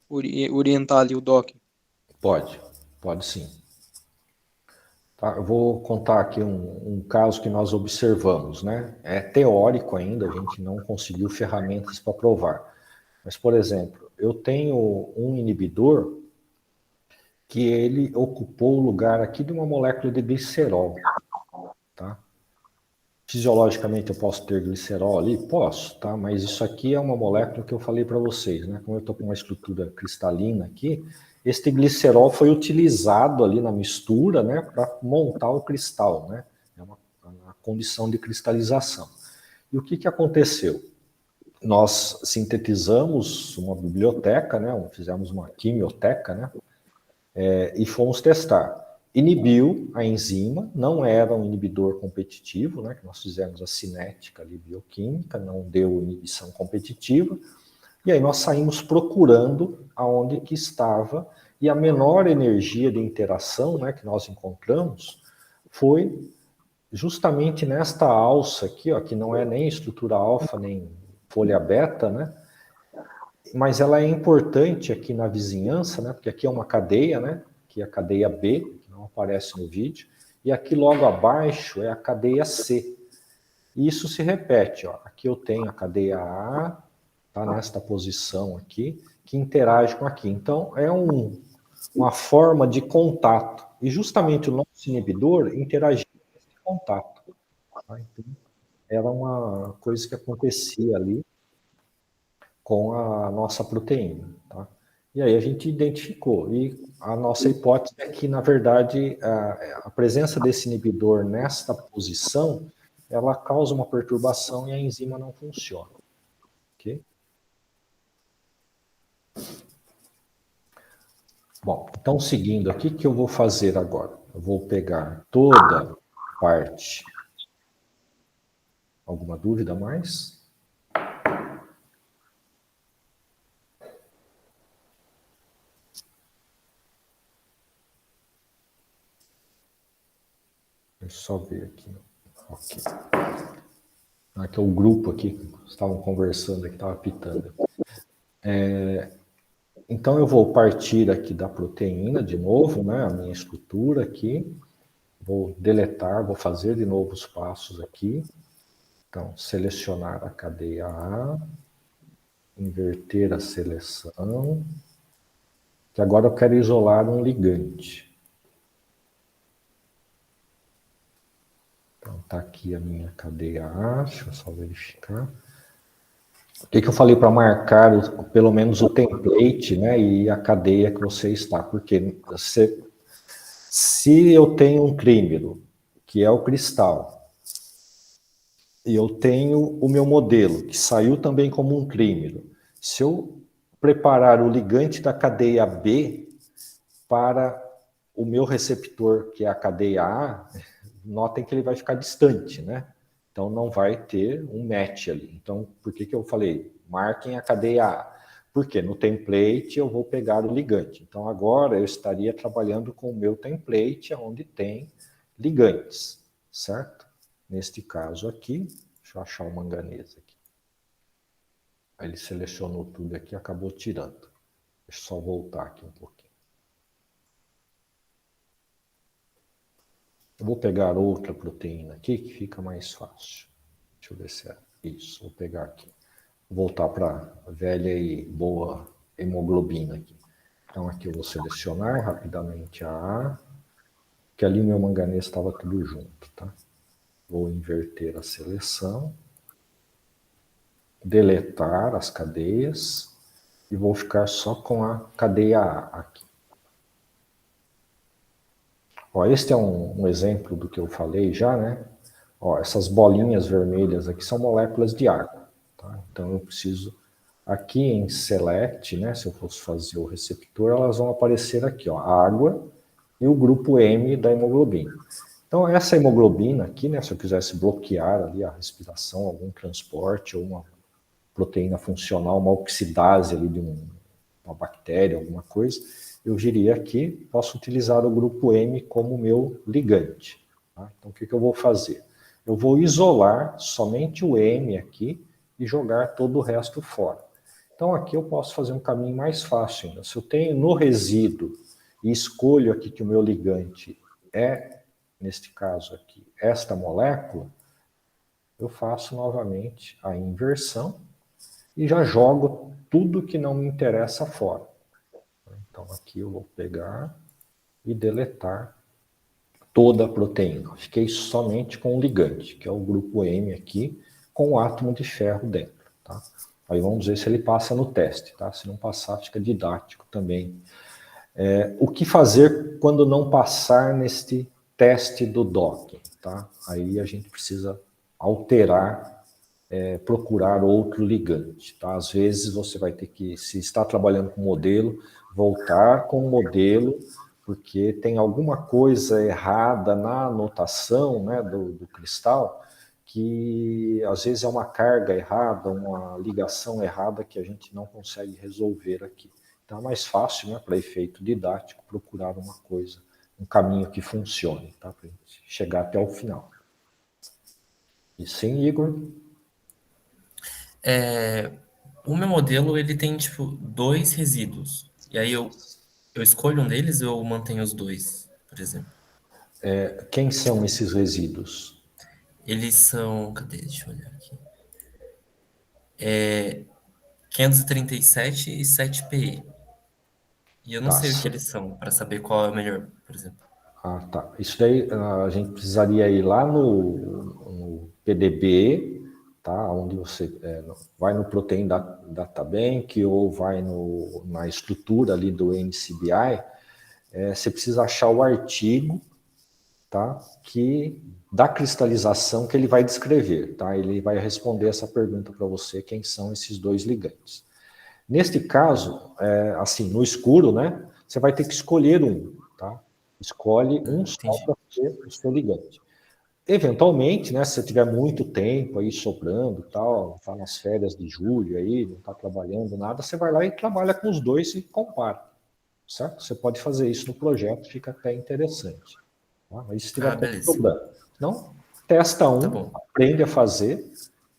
orientar ali o docking. Pode sim. Tá, eu vou contar aqui um caso que nós observamos, né? É teórico ainda, a gente não conseguiu ferramentas para provar. Mas, por exemplo, eu tenho um inibidor que ele ocupou o lugar aqui de uma molécula de glicerol, tá? Fisiologicamente eu posso ter glicerol ali? Posso, tá? Mas isso aqui é uma molécula que eu falei para vocês, né? Como eu estou com uma estrutura cristalina aqui, este glicerol foi utilizado ali na mistura, né? Para montar o cristal, né? É uma condição de cristalização. E o que aconteceu? Nós sintetizamos uma biblioteca, né? Fizemos uma quimioteca, né? E fomos testar. Inibiu a enzima, não era um inibidor competitivo, né, que nós fizemos a cinética ali, bioquímica, não deu inibição competitiva, e aí nós saímos procurando aonde que estava, e a menor energia de interação, né, que nós encontramos foi justamente nesta alça aqui, ó, que não é nem estrutura alfa, nem folha beta, né, mas ela é importante aqui na vizinhança, né? Porque aqui é uma cadeia, né? Que é a cadeia B, que não aparece no vídeo, e aqui logo abaixo é a cadeia C. E isso se repete, ó. Aqui eu tenho a cadeia A, tá nesta posição aqui, que interage com aqui. Então é uma forma de contato. E justamente o nosso inibidor interagia com esse contato. Tá? Então, era uma coisa que acontecia ali com a nossa proteína. Tá? E aí a gente identificou. E a nossa hipótese é que, na verdade, a presença desse inibidor nesta posição, ela causa uma perturbação e a enzima não funciona. Ok? Bom, então seguindo aqui, o que eu vou fazer agora? Eu vou pegar toda parte. Alguma dúvida mais? Deixa eu só ver aqui. Ok. Aqui é o grupo aqui, estavam conversando aqui, estava pitando. Então eu vou partir aqui da proteína de novo, né? A minha estrutura aqui. Vou deletar, vou fazer de novo os passos aqui. Então, selecionar a cadeia A, inverter a seleção, que agora eu quero isolar um ligante. Então, tá aqui a minha cadeia A, deixa eu só verificar. O que eu falei para marcar pelo menos o template, né, e a cadeia que você está? Porque se eu tenho um trímero, que é o cristal, e eu tenho o meu modelo, que saiu também como um trímero, se eu preparar o ligante da cadeia B para o meu receptor, que é a cadeia A, notem que ele vai ficar distante, né? Então não vai ter um match ali. Então, por que eu falei? Marquem a cadeia A. Porque no template eu vou pegar o ligante. Então agora eu estaria trabalhando com o meu template, onde tem ligantes, certo? Neste caso aqui, deixa eu achar o manganês aqui. Aí ele selecionou tudo aqui e acabou tirando. Deixa eu só voltar aqui um pouquinho. Eu vou pegar outra proteína aqui que fica mais fácil. Deixa eu ver se é isso. Vou pegar aqui. Vou voltar para a velha e boa hemoglobina aqui. Então aqui eu vou selecionar rapidamente a A. porque ali meu manganês estava tudo junto, tá? Vou inverter a seleção, deletar as cadeias e vou ficar só com a cadeia A aqui. Ó, este é um exemplo do que eu falei já, né? Ó, essas bolinhas vermelhas aqui são moléculas de água, tá? Então eu preciso, aqui em Select, né? Se eu fosse fazer o receptor, elas vão aparecer aqui, ó, a água e o grupo M da hemoglobina. Então essa hemoglobina aqui, né? Se eu quisesse bloquear ali a respiração, algum transporte ou uma proteína funcional, uma oxidase ali de uma bactéria, alguma coisa, eu diria aqui, posso utilizar o grupo M como meu ligante. Tá? Então, o que eu vou fazer? Eu vou isolar somente o M aqui e jogar todo o resto fora. Então, aqui eu posso fazer um caminho mais fácil ainda. Se eu tenho no resíduo e escolho aqui que o meu ligante é, neste caso aqui, esta molécula, eu faço novamente a inversão e já jogo tudo que não me interessa fora. Então aqui eu vou pegar e deletar toda a proteína. Fiquei somente com o ligante, que é o grupo M aqui, com o átomo de ferro dentro. Tá? Aí vamos ver se ele passa no teste. Tá? Se não passar, fica didático também. O que fazer quando não passar neste teste do docking? Tá? Aí a gente precisa alterar, procurar outro ligante. Tá? Às vezes você vai ter que, se está trabalhando com modelo, voltar com o modelo, porque tem alguma coisa errada na anotação, né, do cristal, que às vezes é uma carga errada, uma ligação errada que a gente não consegue resolver aqui. Então é mais fácil, né, para efeito didático, procurar uma coisa, um caminho que funcione, tá, para a gente chegar até o final. E sim, Igor? O meu modelo, ele tem, tipo, 2 resíduos. E aí eu escolho um deles ou eu mantenho os dois, por exemplo? Quem são esses resíduos? Eles são... Cadê? Deixa eu olhar aqui. 537 e 7PE. E eu não Tá. sei o que eles são, para saber qual é o melhor, por exemplo. Ah, tá. Isso daí a gente precisaria ir lá no PDB, tá? Onde você vai no Protein Data Bank ou vai na estrutura ali do NCBI, você precisa achar o artigo, tá? Que da cristalização que ele vai descrever, tá? Ele vai responder essa pergunta para você, quem são esses dois ligantes. Neste caso, assim, no escuro, né? Você vai ter que escolher um, tá? Escolhe um só Entendi. para ser o seu ligante. Eventualmente, né, se você tiver muito tempo aí sobrando, tal, tá nas férias de julho aí, não está trabalhando nada, você vai lá e trabalha com os dois e compara, certo? Você pode fazer isso no projeto, fica até interessante. Tá? Mas se tiver tempo Beleza. sobrando. Então, testa Tá um, bom. aprende a fazer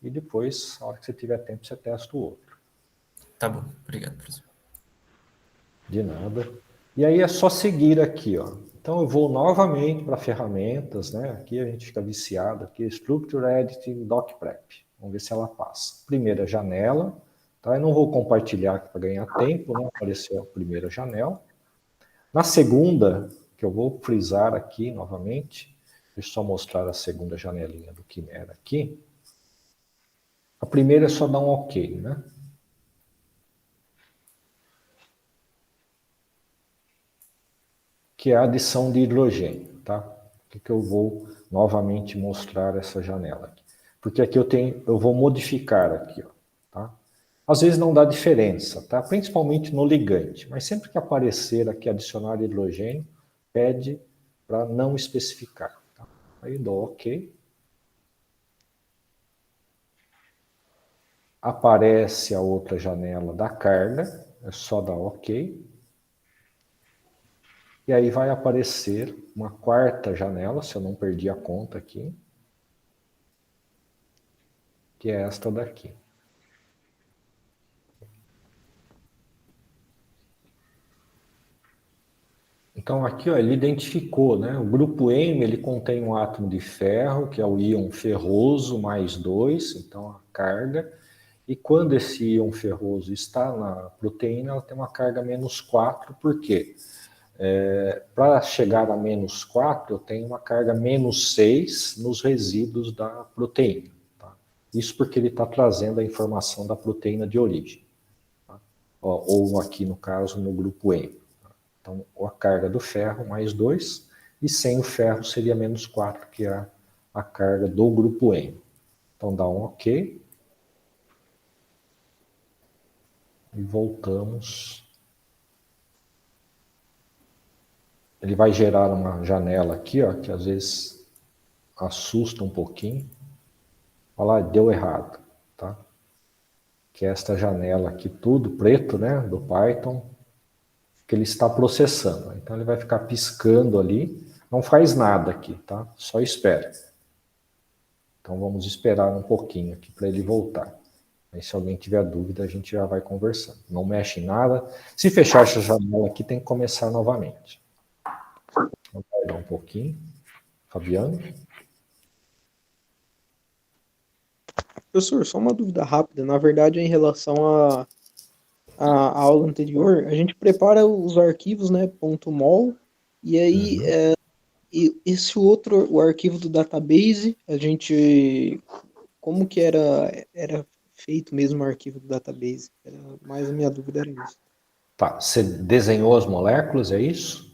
e depois, na hora que você tiver tempo, você testa o outro. Tá bom. Obrigado, professor. De nada. E aí é só seguir aqui, ó. Então eu vou novamente para ferramentas, né? Aqui a gente fica viciado aqui, Structure Editing Doc Prep. Vamos ver se ela passa. Primeira janela, tá? Eu não vou compartilhar aqui para ganhar tempo, né? Apareceu a primeira janela. Na segunda, que eu vou frisar aqui novamente, deixa eu só mostrar a segunda janelinha do Quimera aqui. A primeira é só dar um OK, né? Que é a adição de hidrogênio, tá? Por que eu vou novamente mostrar essa janela aqui? Porque aqui eu vou modificar aqui, ó, tá? Às vezes não dá diferença, tá? Principalmente no ligante, mas sempre que aparecer aqui adicionar hidrogênio, pede para não especificar. Tá? Aí dou OK. Aparece a outra janela da carga, é só dar OK. E aí vai aparecer uma quarta janela, se eu não perdi a conta aqui, que é esta daqui. Então aqui ó, ele identificou, né? O grupo M ele contém um átomo de ferro, que é o íon ferroso mais 2, então a carga. E quando esse íon ferroso está na proteína, ela tem uma carga menos 4, por quê? Para chegar a menos 4, eu tenho uma carga menos 6 nos resíduos da proteína. Tá? Isso porque ele está trazendo a informação da proteína de origem. Tá? Ou aqui, no caso, no grupo M. Tá? Então, a carga do ferro mais 2, e sem o ferro seria menos 4, que é a carga do grupo M. Então, dá um OK. E voltamos. Ele vai gerar uma janela aqui, ó, que às vezes assusta um pouquinho. Olha lá, deu errado, tá? Que é esta janela aqui, tudo preto, né, do Python, que ele está processando. Então ele vai ficar piscando ali, não faz nada aqui, tá? Só espera. Então vamos esperar um pouquinho aqui para ele voltar. Aí se alguém tiver dúvida, a gente já vai conversando. Não mexe em nada. Se fechar essa janela aqui, tem que começar novamente. Vamos aguardar um pouquinho. Fabiano? Professor, só uma dúvida rápida. Na verdade, em relação à aula anterior, a gente prepara os arquivos, né, .mol, e aí e esse outro, o arquivo do database, a gente, como que era feito mesmo o arquivo do database? Mais a minha dúvida era isso. Tá, você desenhou as moléculas, é isso?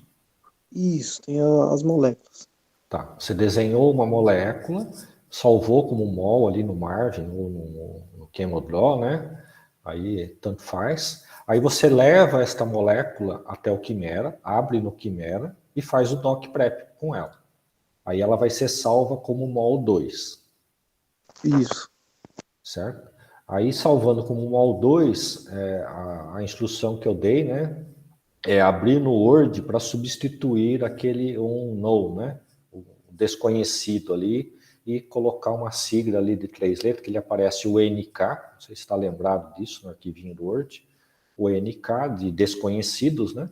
Isso, tem as moléculas. Tá, você desenhou uma molécula, salvou como mol ali no margem, ou no ChemoDraw, né? Aí tanto faz. Aí você leva esta molécula até o Quimera, abre no Quimera e faz o doc-prep com ela. Aí ela vai ser salva como mol 2. Isso. Certo? Aí salvando como mol 2, a instrução que eu dei, né? É abrir no Word para substituir aquele unknown, né? O desconhecido ali, e colocar uma sigla ali de 3 letras, que ele aparece o NK, não sei se está lembrado disso no arquivinho do Word, o NK de desconhecidos, né?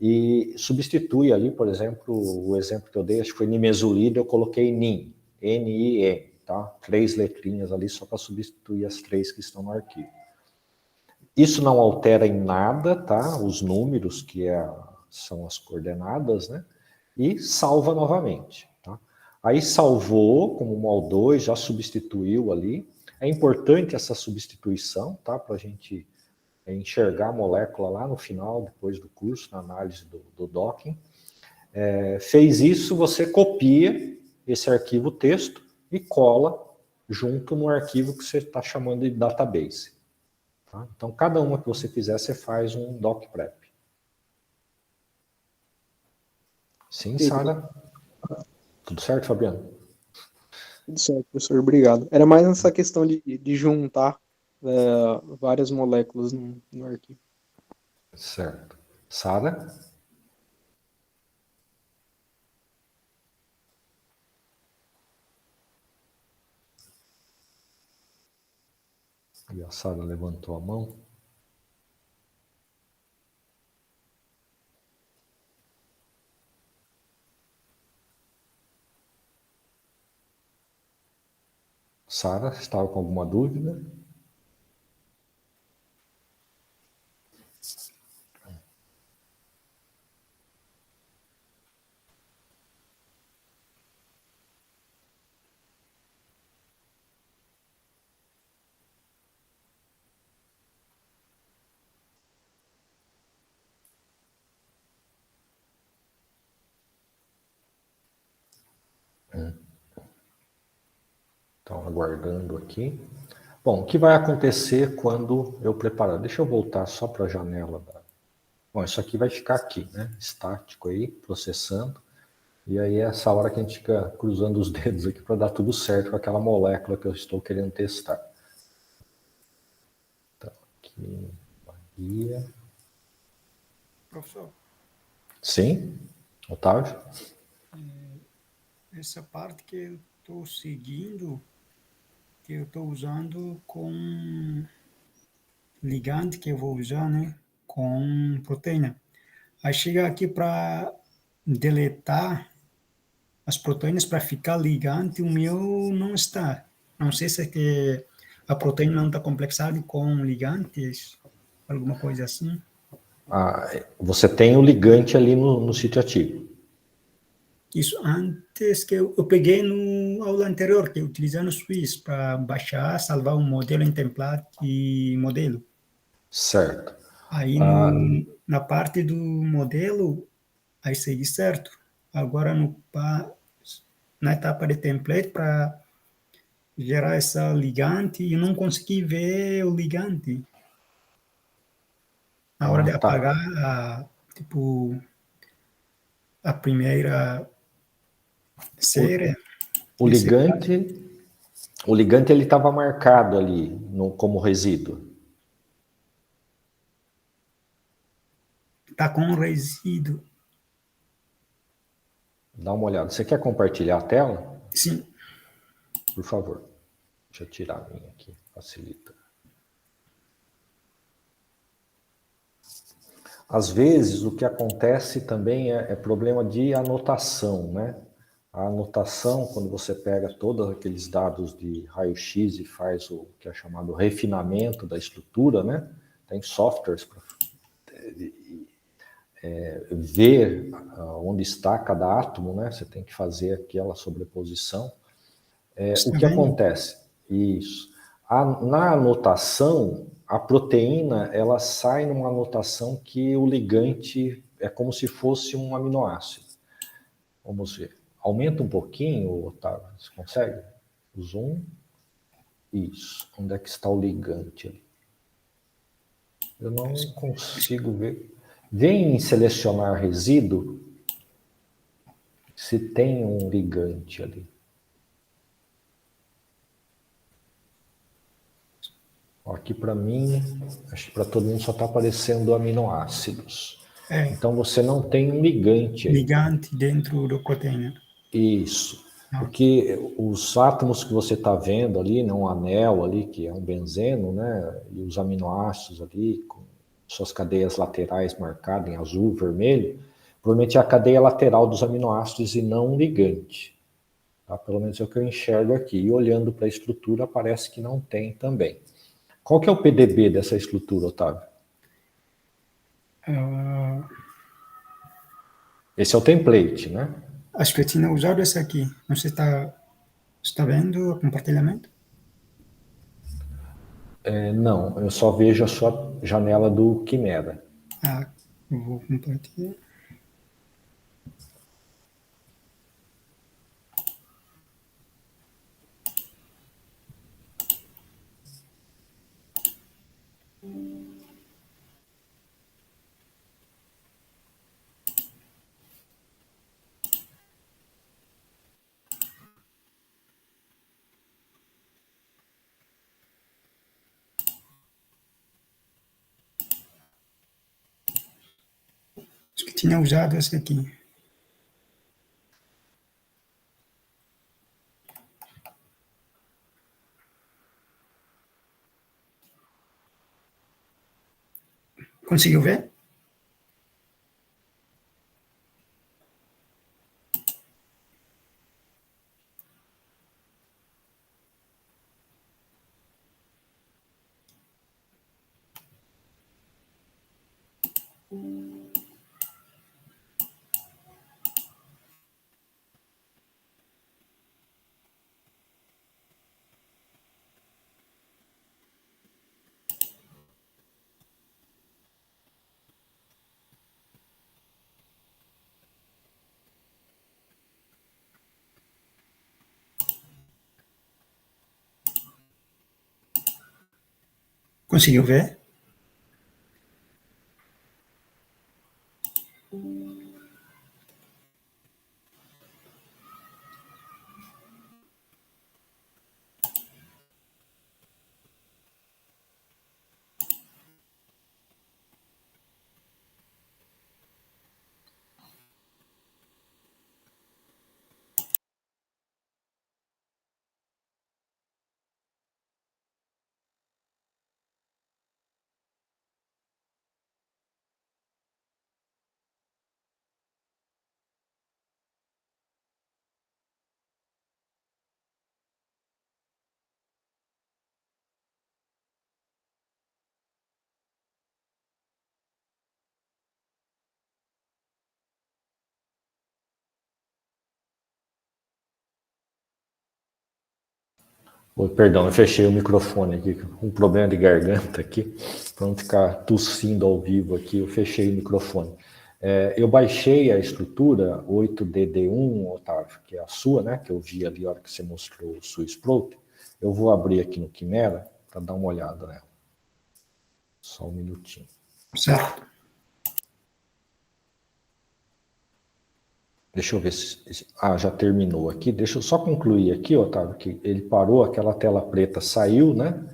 E substitui ali, por exemplo, o exemplo que eu dei, acho que foi nimesulida, eu coloquei NIN, N-I-N, tá? 3 letrinhas ali só para substituir as 3 que estão no arquivo. Isso não altera em nada, tá? Os números, que são as coordenadas, né? E salva novamente, tá? Aí salvou como mol 2, já substituiu ali. É importante essa substituição, tá? Para a gente enxergar a molécula lá no final, depois do curso, na análise do docking. Fez isso, você copia esse arquivo texto e cola junto no arquivo que você está chamando de database. Tá? Então, cada uma que você fizer, você faz um doc prep. Sim, Sara? Tudo certo, Fabiano? Tudo certo, professor, obrigado. Era mais essa questão de juntar várias moléculas no arquivo. Certo. Sara? E a Sara levantou a mão. Sara, estava com alguma dúvida? Então, aguardando aqui. Bom, o que vai acontecer quando eu preparar? Deixa eu voltar só para a janela. Bom, isso aqui vai ficar aqui, né? Estático aí, processando. E aí é essa hora que a gente fica cruzando os dedos aqui para dar tudo certo com aquela molécula que eu estou querendo testar. Então, aqui, Bahia. Professor, Sim, Otávio? essa parte que eu estou seguindo, que eu estou usando com ligante que eu vou usar, né? Com proteína. Aí chega aqui para deletar as proteínas para ficar ligante, o meu não está. Não sei se é que a proteína não está complexada com ligantes, alguma coisa assim. Você tem o ligante ali no sítio ativo. Isso antes que eu peguei no aula anterior, que eu utilizei no Swiss para baixar, salvar um modelo em template e modelo. Certo. Aí na parte do modelo, aí segui certo. Agora na etapa de template, para gerar essa ligante, eu não consegui ver o ligante. Na hora de Tá. apagar, tipo, a primeira série, O ligante, ele estava marcado ali como resíduo. está com resíduo. Dá uma olhada. Você quer compartilhar a tela? Sim, Por favor. Deixa eu tirar a minha aqui, facilita. Às vezes, o que acontece também é problema de anotação, né? A anotação, quando você pega todos aqueles dados de raio-x e faz o que é chamado refinamento da estrutura, né? Tem softwares para ver onde está cada átomo, né? Você tem que fazer aquela sobreposição. O está que bem? acontece? Isso. Na anotação, a proteína ela sai numa anotação que o ligante é como se fosse um aminoácido. Vamos ver. Aumenta um pouquinho, Otávio. Você consegue? Zoom. Isso. Onde é que está o ligante ali? Eu não consigo ver. Vem em selecionar resíduo se tem um ligante ali. Aqui para mim, acho que para todo mundo só está aparecendo aminoácidos. Então você não tem um ligante aí. Ligante dentro da proteína. Isso. Porque os átomos que você está vendo ali, né, um anel ali, que é um benzeno, né, e os aminoácidos ali, com suas cadeias laterais marcadas em azul, vermelho, provavelmente é a cadeia lateral dos aminoácidos e não um ligante. Tá? Pelo menos é o que eu enxergo aqui. E olhando para a estrutura, parece que não tem também. Qual que é o PDB dessa estrutura, Otávio? Esse é o template, né? Acho que eu tinha usado esse aqui. Não sei se está vendo o compartilhamento? Não, eu só vejo a sua janela do Quimera. Eu vou compartilhar. Acho que tinha usado esse aqui. Conseguiu ver? Conseguiu ver? Oi, perdão, eu fechei o microfone aqui, com um problema de garganta aqui, para não ficar tossindo ao vivo aqui, eu fechei o microfone. Eu baixei a estrutura 8DD1, Otávio, que é a sua, né, que eu vi ali a hora que você mostrou o sua Sprout. Eu vou abrir aqui no Quimera para dar uma olhada nela. Só um minutinho. Certo. Deixa eu ver se... Ah, já terminou aqui. Deixa eu só concluir aqui, Otávio, que ele parou, aquela tela preta saiu, né?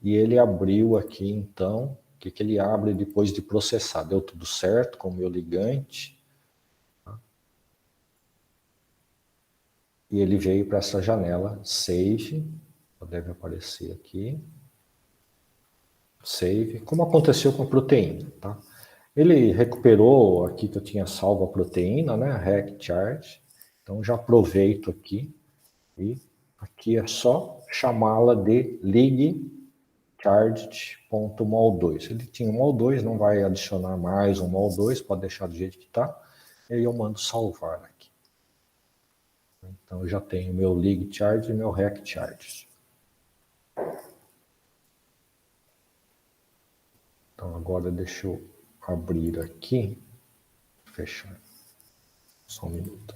E ele abriu aqui, então, o que ele abre depois de processar? Deu tudo certo com o meu ligante. E ele veio para essa janela Save, deve aparecer aqui. Save, como aconteceu com a proteína, tá? Ele recuperou aqui que eu tinha salvo a proteína, né? Rec charge. Então já aproveito aqui e aqui é só chamá-la de lig charged.mol2. Ele tinha um mol2, não vai adicionar mais um mol2, pode deixar do jeito que está. E aí eu mando salvar aqui. Então eu já tenho meu lig charge e meu rec charge. Então agora deixa eu abrir aqui, fechar. Só um minuto.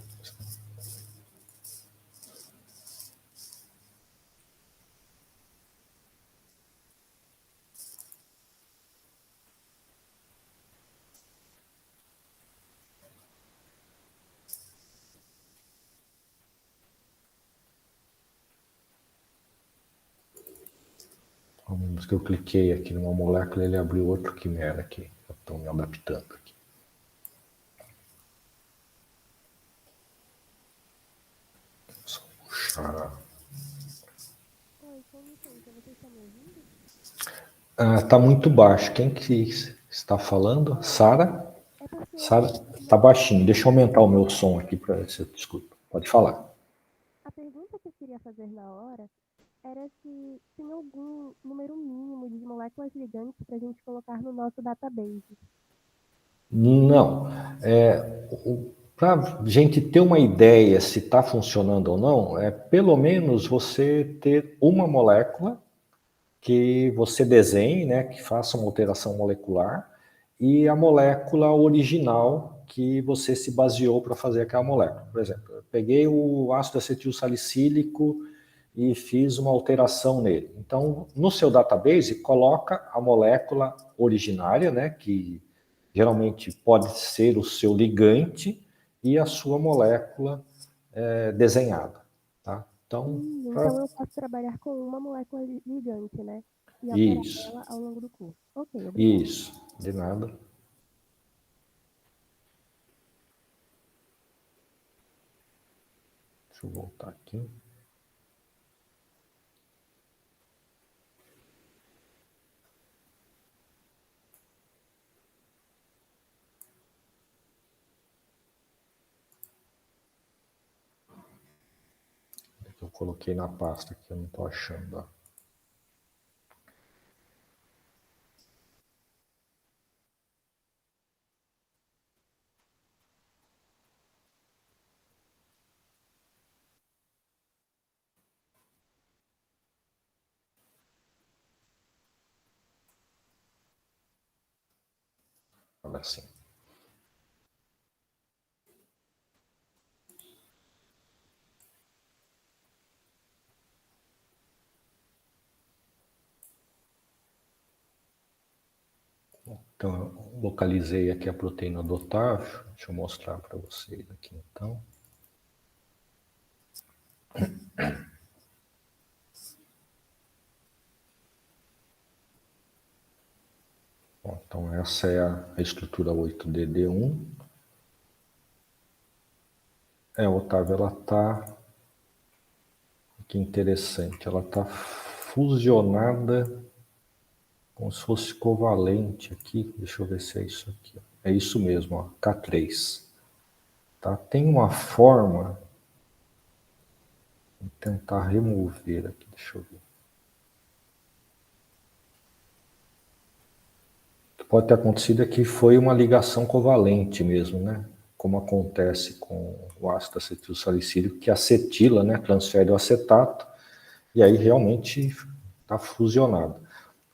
Ao menos que eu cliquei aqui numa molécula, ele abriu outro quimera aqui. Eu estou me adaptando aqui. Só puxar. Tá muito baixo. Quem que está falando? Sara? Sara, tá baixinho. Deixa eu aumentar o meu som aqui para ver se eu te escuto. Pode falar. A pergunta que eu queria fazer na hora era se tem algum número mínimo de moléculas ligantes para a gente colocar no nosso database. Não. Para a gente ter uma ideia se está funcionando ou não, pelo menos você ter uma molécula que você desenhe, né, que faça uma alteração molecular, e a molécula original que você se baseou para fazer aquela molécula. Por exemplo, eu peguei o ácido acetil salicílico e fiz uma alteração nele. Então, no seu database, coloca a molécula originária, né, que geralmente pode ser o seu ligante, e a sua molécula desenhada. Tá? Então, Então eu posso trabalhar com uma molécula ligante, né? E alterar ela ao longo do curso. Ok, obrigado. Isso, de nada. Deixa eu voltar aqui. Eu coloquei na pasta que eu não estou achando. Ó. Olha assim. Então, eu localizei aqui a proteína do Otávio. Deixa eu mostrar para vocês aqui, então. Bom, então, essa é a estrutura 8DD1. Otávio, ela está... Que interessante. Ela está fusionada como se fosse covalente aqui. Deixa eu ver se é isso aqui. É isso mesmo, ó, K3. Tá? Tem uma forma... Vou tentar remover aqui, deixa eu ver. O que pode ter acontecido é que foi uma ligação covalente mesmo, né? Como acontece com o ácido acetilsalicílico, que acetila, né? Transfere o acetato, E aí realmente está fusionado.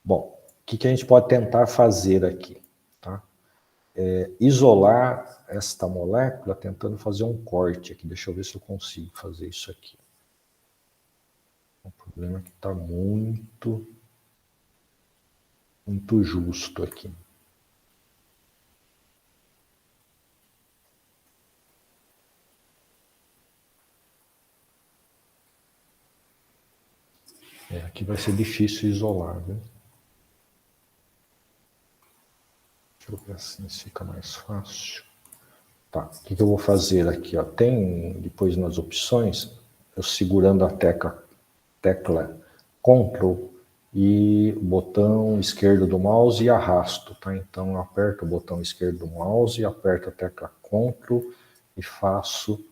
Bom, o que a gente pode tentar fazer aqui? Tá? Isolar esta molécula tentando fazer um corte aqui. Deixa eu ver se eu consigo fazer isso aqui. O problema é que está muito justo aqui. Aqui vai ser difícil isolar, viu? Deixa eu ver assim se fica mais fácil. Tá, o que eu vou fazer aqui? Ó? Tem, depois nas opções, eu segurando a tecla Ctrl e o botão esquerdo do mouse e arrasto, tá? Então eu aperto o botão esquerdo do mouse e aperto a tecla Ctrl e faço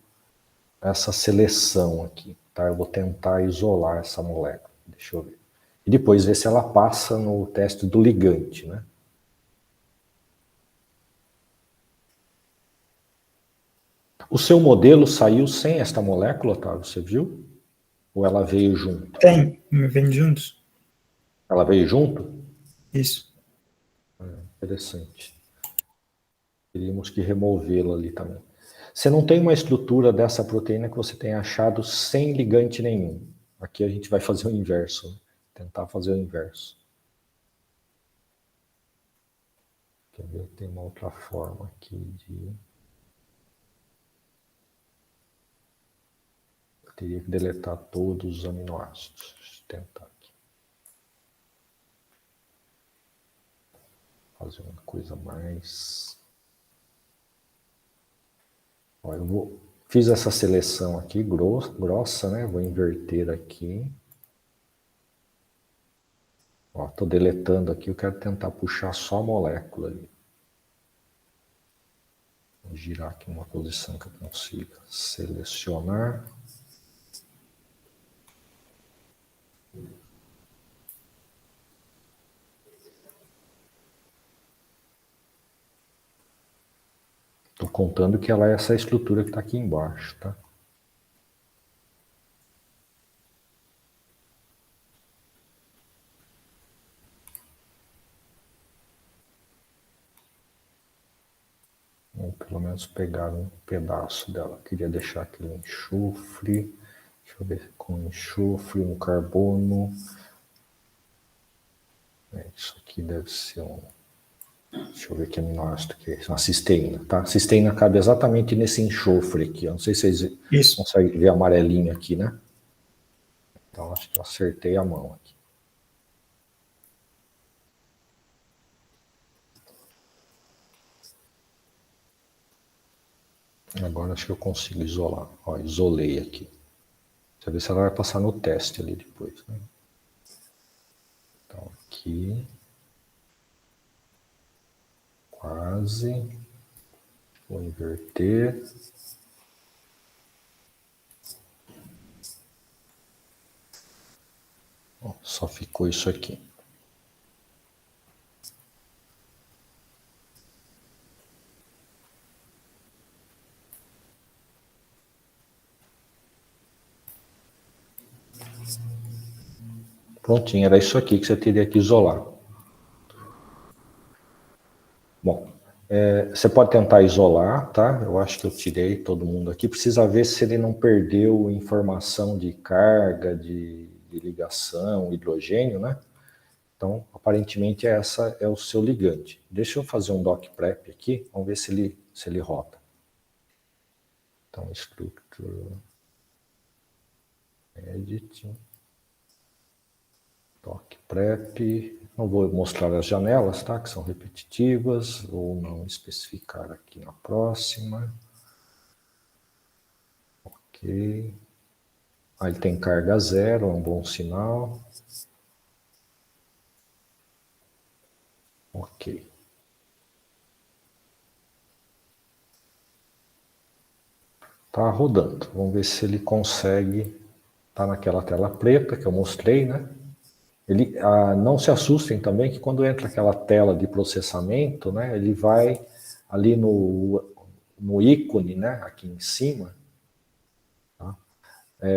essa seleção aqui, tá? Eu vou tentar isolar essa molécula. Deixa eu ver. E depois ver se ela passa no teste do ligante, né? O seu modelo saiu sem esta molécula, Otávio, você viu? Ou ela veio junto? Vem juntos. Ela veio junto? Isso. Interessante. Teríamos que removê-la ali também. Você não tem uma estrutura dessa proteína que você tenha achado sem ligante nenhum. Aqui a gente vai fazer o inverso, né? Tentar fazer o inverso. Quer ver? Tem uma outra forma aqui de... Eu teria que deletar todos os aminoácidos. Deixa eu tentar aqui. Fazer uma coisa mais... Ó, fiz essa seleção aqui, grossa, né? Vou inverter aqui. Ó, tô deletando aqui, eu quero tentar puxar só a molécula ali. Vou girar aqui uma posição que eu consiga selecionar. Estou contando que ela é essa estrutura que está aqui embaixo, tá? Ou pelo menos pegar um pedaço dela. Queria deixar aquele enxofre. Deixa eu ver, com enxofre, um carbono. Isso aqui deve ser um... Deixa eu ver que aminoácido que é. Uma cisteína, tá? A cisteína cabe exatamente nesse enxofre aqui. Eu não sei se vocês conseguem ver amarelinho aqui, né? Então acho que eu acertei a mão aqui. Agora acho que eu consigo isolar. Ó, isolei aqui. Deixa eu ver se ela vai passar no teste ali depois, né? Então aqui... Quase. Vou inverter. Ó, só ficou isso aqui. Prontinho, era isso aqui que você teria que isolar. Bom, você pode tentar isolar, tá? Eu acho que eu tirei todo mundo aqui. Precisa ver se ele não perdeu informação de carga, de ligação, hidrogênio, né? Então, aparentemente, essa é o seu ligante. Deixa eu fazer um doc prep aqui, vamos ver se ele roda. Então, structure, editing, doc prep. Não vou mostrar as janelas, tá? Que são repetitivas, ou não especificar aqui na próxima. Ok. Aí ele tem carga zero, é um bom sinal. Ok. Tá rodando. Vamos ver se ele consegue. Tá naquela tela preta que eu mostrei, né? Não se assustem também que quando entra aquela tela de processamento, né? Ele vai ali no ícone, né? Aqui em cima. Tá?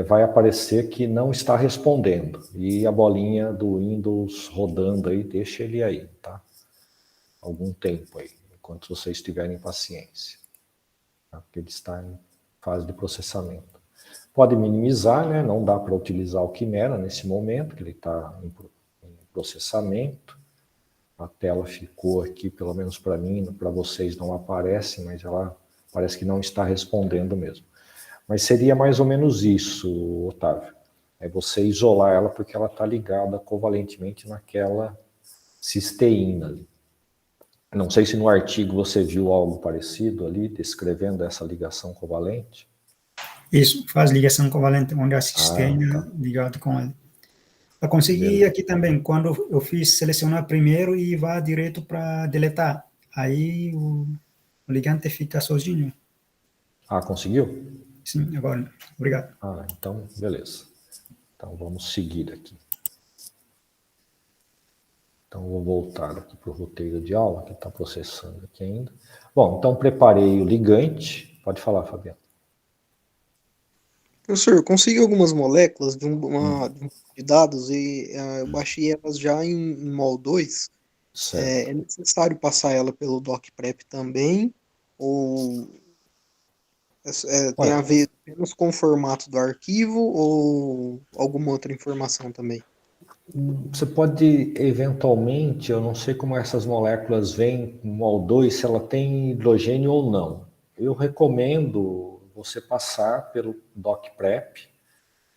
vai aparecer que não está respondendo. E a bolinha do Windows rodando aí, deixa ele aí, tá? Algum tempo aí, enquanto vocês tiverem paciência. Tá? Porque ele está em fase de processamento. Pode minimizar, né? Não dá para utilizar o Quimera nesse momento, que ele está em processamento. A tela ficou aqui, pelo menos para mim, para vocês não aparece, mas ela parece que não está respondendo mesmo. Mas seria mais ou menos isso, Otávio. É você isolar ela porque ela está ligada covalentemente naquela cisteína ali. Não sei se no artigo você viu algo parecido ali, descrevendo essa ligação covalente. Isso, faz ligação covalente, onde a tá. cisteína ligado com ele. Eu consegui Beleza. aqui também, quando eu fiz selecionar primeiro e vá direto para deletar. Aí o ligante fica sozinho. Ah, conseguiu? Sim, agora. Obrigado. Ah, então, beleza. Então, vamos seguir aqui. Então, vou voltar aqui para o roteiro de aula, que está processando aqui ainda. Bom, então, preparei o ligante. Pode falar, Fabiano. Professor, eu consegui algumas moléculas de um banco de dados e eu baixei elas já em MOL2. Certo. É necessário passar ela pelo DocPrep também? Ou tem a Olha, ver apenas com o formato do arquivo ou alguma outra informação também? você pode, eventualmente, eu não sei como essas moléculas vêm com MOL2, se ela tem hidrogênio ou não. Eu recomendo você passar pelo DocPrep,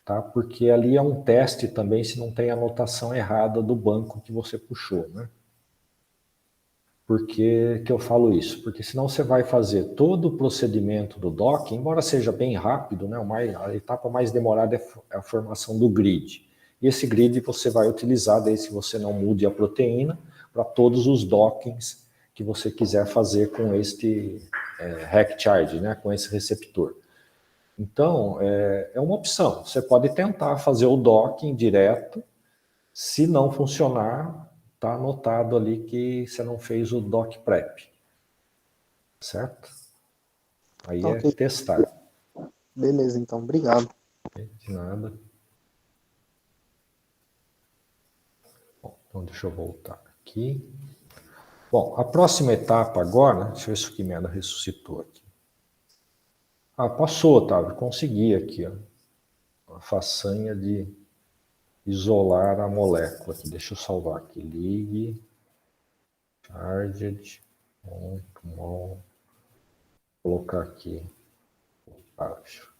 tá? Porque ali é um teste também se não tem anotação errada do banco que você puxou, né? Por que eu falo isso? Porque senão você vai fazer todo o procedimento do doc, embora seja bem rápido, né? A etapa mais demorada é a formação do grid. E esse grid você vai utilizar, desde que você não mude a proteína, para todos os dockings que você quiser fazer com este HeckCharge, né? Com esse receptor. Então, é uma opção. Você pode tentar fazer o docking direto. Se não funcionar, está anotado ali que você não fez o DocPrep. Certo? Aí Tá, é ok. testar. Beleza, então. Obrigado. De nada. Bom, então deixa eu voltar aqui. Bom, a próxima etapa agora, deixa eu ver se o Quimera ressuscitou aqui. Ah, passou, Otávio, consegui aqui, ó, a façanha de isolar a molécula aqui. Deixa eu salvar aqui. Ligue, charged, mol, colocar aqui. Acho.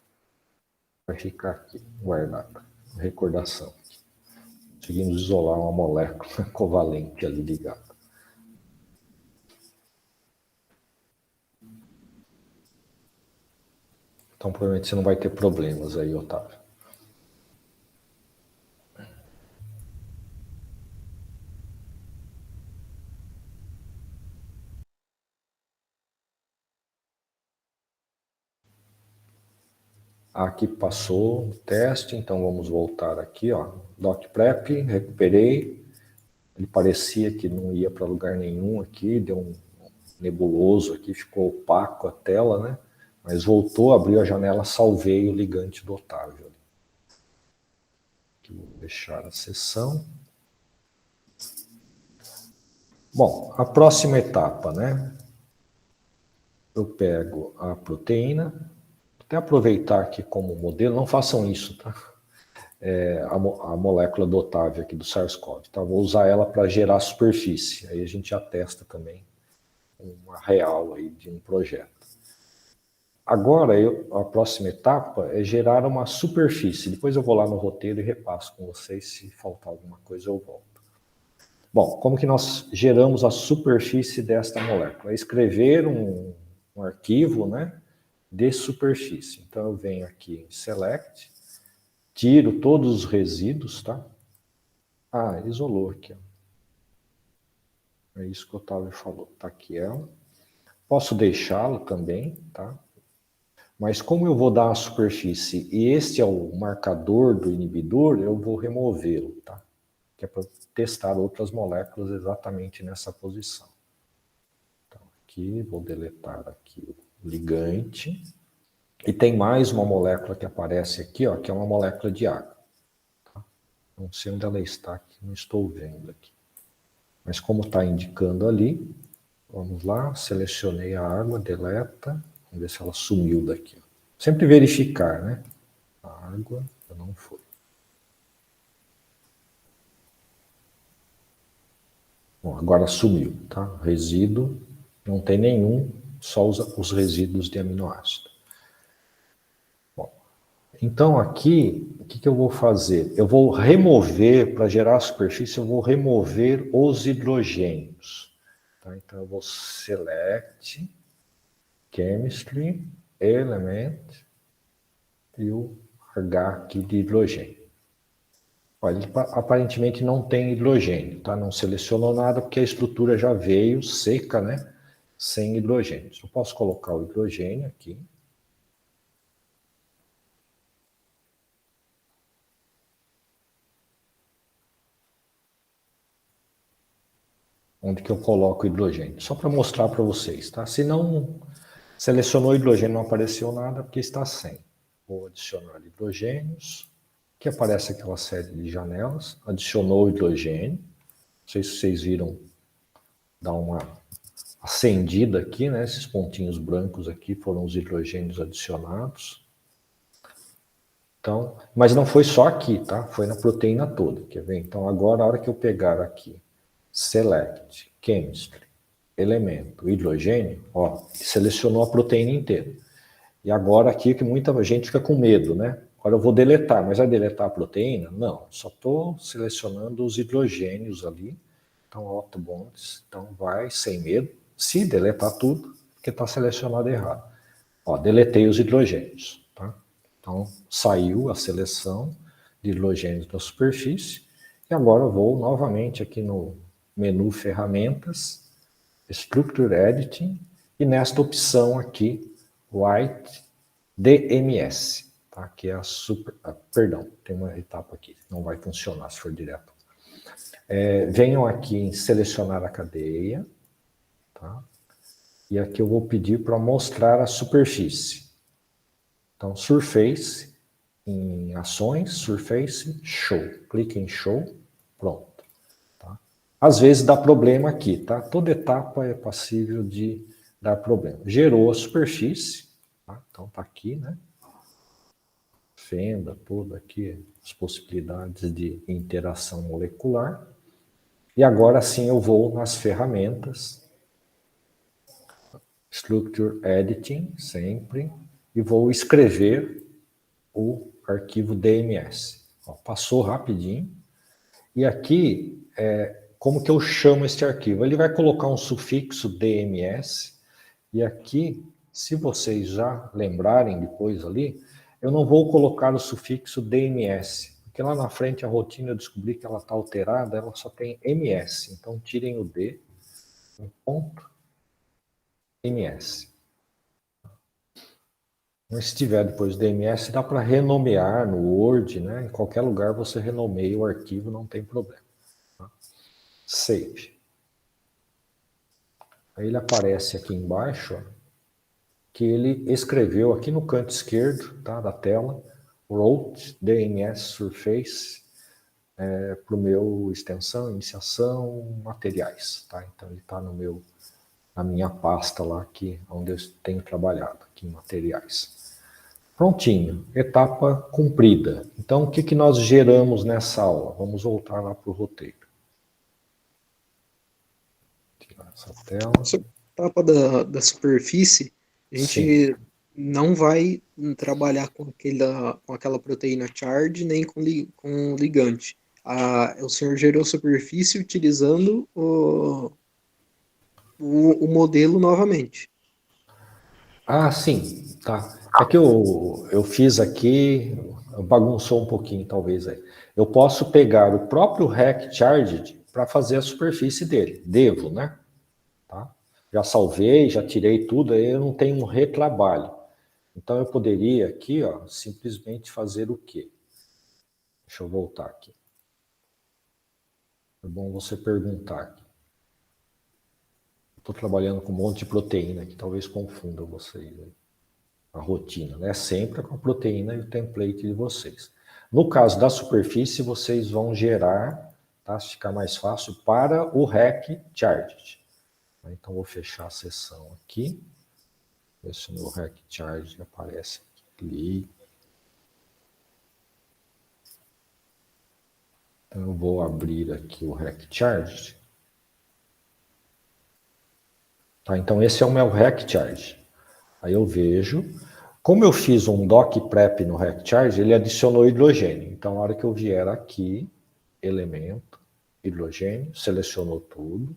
Vai ficar aqui, guardado. Recordação. Conseguimos isolar uma molécula covalente ali ligada. Então, provavelmente você não vai ter problemas aí, Otávio. Aqui passou o teste, então vamos voltar aqui, ó. DocPrep, recuperei. Ele parecia que não ia para lugar nenhum aqui, deu um nebuloso aqui, ficou opaco a tela, né? Mas voltou, abriu a janela, salvei o ligante do Otávio. Aqui vou fechar a sessão. Bom, a próxima etapa, né? Eu pego a proteína, até aproveitar aqui como modelo, não façam isso, tá? A molécula do Otávio aqui do SARS-CoV, tá? Vou usar ela para gerar superfície, aí a gente já testa também uma real aí de um projeto. Agora, a próxima etapa é gerar uma superfície. Depois eu vou lá no roteiro e repasso com vocês. Se faltar alguma coisa, eu volto. Bom, como que nós geramos a superfície desta molécula? É escrever um arquivo, né, de superfície. Então, eu venho aqui em Select, tiro todos os resíduos, tá? Ah, isolou aqui, ó. É isso que o Otávio falou. Tá aqui ela. Posso deixá-lo também, tá? Mas como eu vou dar a superfície e este é o marcador do inibidor, eu vou removê-lo, tá? Que é para testar outras moléculas exatamente nessa posição. Então, aqui, vou deletar aqui o ligante. E tem mais uma molécula que aparece aqui, ó, que é uma molécula de água. Tá? Não sei onde ela está aqui, não estou vendo aqui. Mas como está indicando ali, vamos lá, selecionei a água, deleta, vamos ver se ela sumiu daqui. Ó. Sempre verificar, né? A água não foi. Bom, agora sumiu, tá? Resíduo, não tem nenhum, só os resíduos de aminoácido. Bom, então aqui, o que eu vou fazer? Eu vou remover, para gerar a superfície, eu vou remover os hidrogênios. Tá? Então eu vou select, chemistry, element, e o H aqui de hidrogênio. Olha, ele aparentemente não tem hidrogênio, tá? Não selecionou nada porque a estrutura já veio seca, né? Sem hidrogênio. Eu posso colocar o hidrogênio aqui. Onde que eu coloco o hidrogênio? Só para mostrar para vocês, tá? Se não selecionou hidrogênio, não apareceu nada, porque está sem. Vou adicionar hidrogênios. Aqui aparece aquela série de janelas. Adicionou o hidrogênio. Não sei se vocês viram dar uma acendida aqui, né? Esses pontinhos brancos aqui foram os hidrogênios adicionados. Então, mas não foi só aqui, tá? Foi na proteína toda, quer ver? Então agora a hora que eu pegar aqui, select, chemistry, elemento, hidrogênio, ó, selecionou a proteína inteira. E agora aqui que muita gente fica com medo, né? Agora eu vou deletar, mas vai deletar a proteína? Não, só estou selecionando os hidrogênios ali. Então, auto bonds, então vai sem medo. Se deletar tudo, porque está selecionado errado. Ó, deletei os hidrogênios, tá? Então, saiu a seleção de hidrogênios da superfície. E agora eu vou novamente aqui no menu Ferramentas, Structure Editing, e nesta opção aqui, White DMS, tá? Que é a perdão, tem uma etapa aqui, não vai funcionar se for direto. Venham aqui em selecionar a cadeia, tá? E aqui eu vou pedir para mostrar a superfície. Então, Surface, em ações, Surface, Show. Clique em Show, pronto. Tá? Às vezes dá problema aqui, tá? Toda etapa é passível de dar problema. Gerou a superfície, tá? Então tá aqui, né? Fenda, toda aqui, as possibilidades de interação molecular. E agora sim eu vou nas ferramentas, Structure Editing, sempre, e vou escrever o arquivo DMS. Ó, passou rapidinho. E aqui, como que eu chamo este arquivo? Ele vai colocar um sufixo DMS, e aqui, se vocês já lembrarem depois ali, eu não vou colocar o sufixo DMS, porque lá na frente a rotina eu descobri que ela está alterada, ela só tem MS, então tirem o D, um ponto, MS. Mas se tiver depois DMS, dá para renomear no Word, né? Em qualquer lugar você renomeia o arquivo, não tem problema. Tá? Save. Aí ele aparece aqui embaixo, ó, que ele escreveu aqui no canto esquerdo, tá, da tela, wrote DMS Surface para o meu extensão, iniciação, materiais, tá? Então ele está na minha pasta lá aqui, onde eu tenho trabalhado, aqui em materiais. Prontinho, etapa cumprida. Então o que nós geramos nessa aula? Vamos voltar lá para o roteiro. Tirar essa tela. Essa etapa da superfície, a gente Sim. não vai trabalhar com aquela proteína charge nem com ligante. O senhor gerou superfície utilizando o modelo novamente. Ah, sim, tá. É que eu fiz aqui, bagunçou um pouquinho talvez aí. Eu posso pegar o próprio Rect Charged para fazer a superfície dele. Devo, né? Tá? Já salvei, já tirei tudo, aí eu não tenho um retrabalho. Então eu poderia aqui, ó, simplesmente fazer o quê? Deixa eu voltar aqui. É bom você perguntar aqui. Estou trabalhando com um monte de proteína que talvez confunda vocês aí. a rotina, né? Sempre com a proteína e o template de vocês. No caso da superfície, vocês vão gerar, tá? Se ficar mais fácil, para o REC Charge. Então, vou fechar a sessão aqui. Ver se o meu REC Charge aparece aqui. Então, eu vou abrir aqui o REC Charge. Tá, então, esse é o meu REC Charge. Aí eu vejo, como eu fiz um doc prep no REC Charge, ele adicionou hidrogênio. Então, na hora que eu vier aqui, elemento, hidrogênio, selecionou tudo,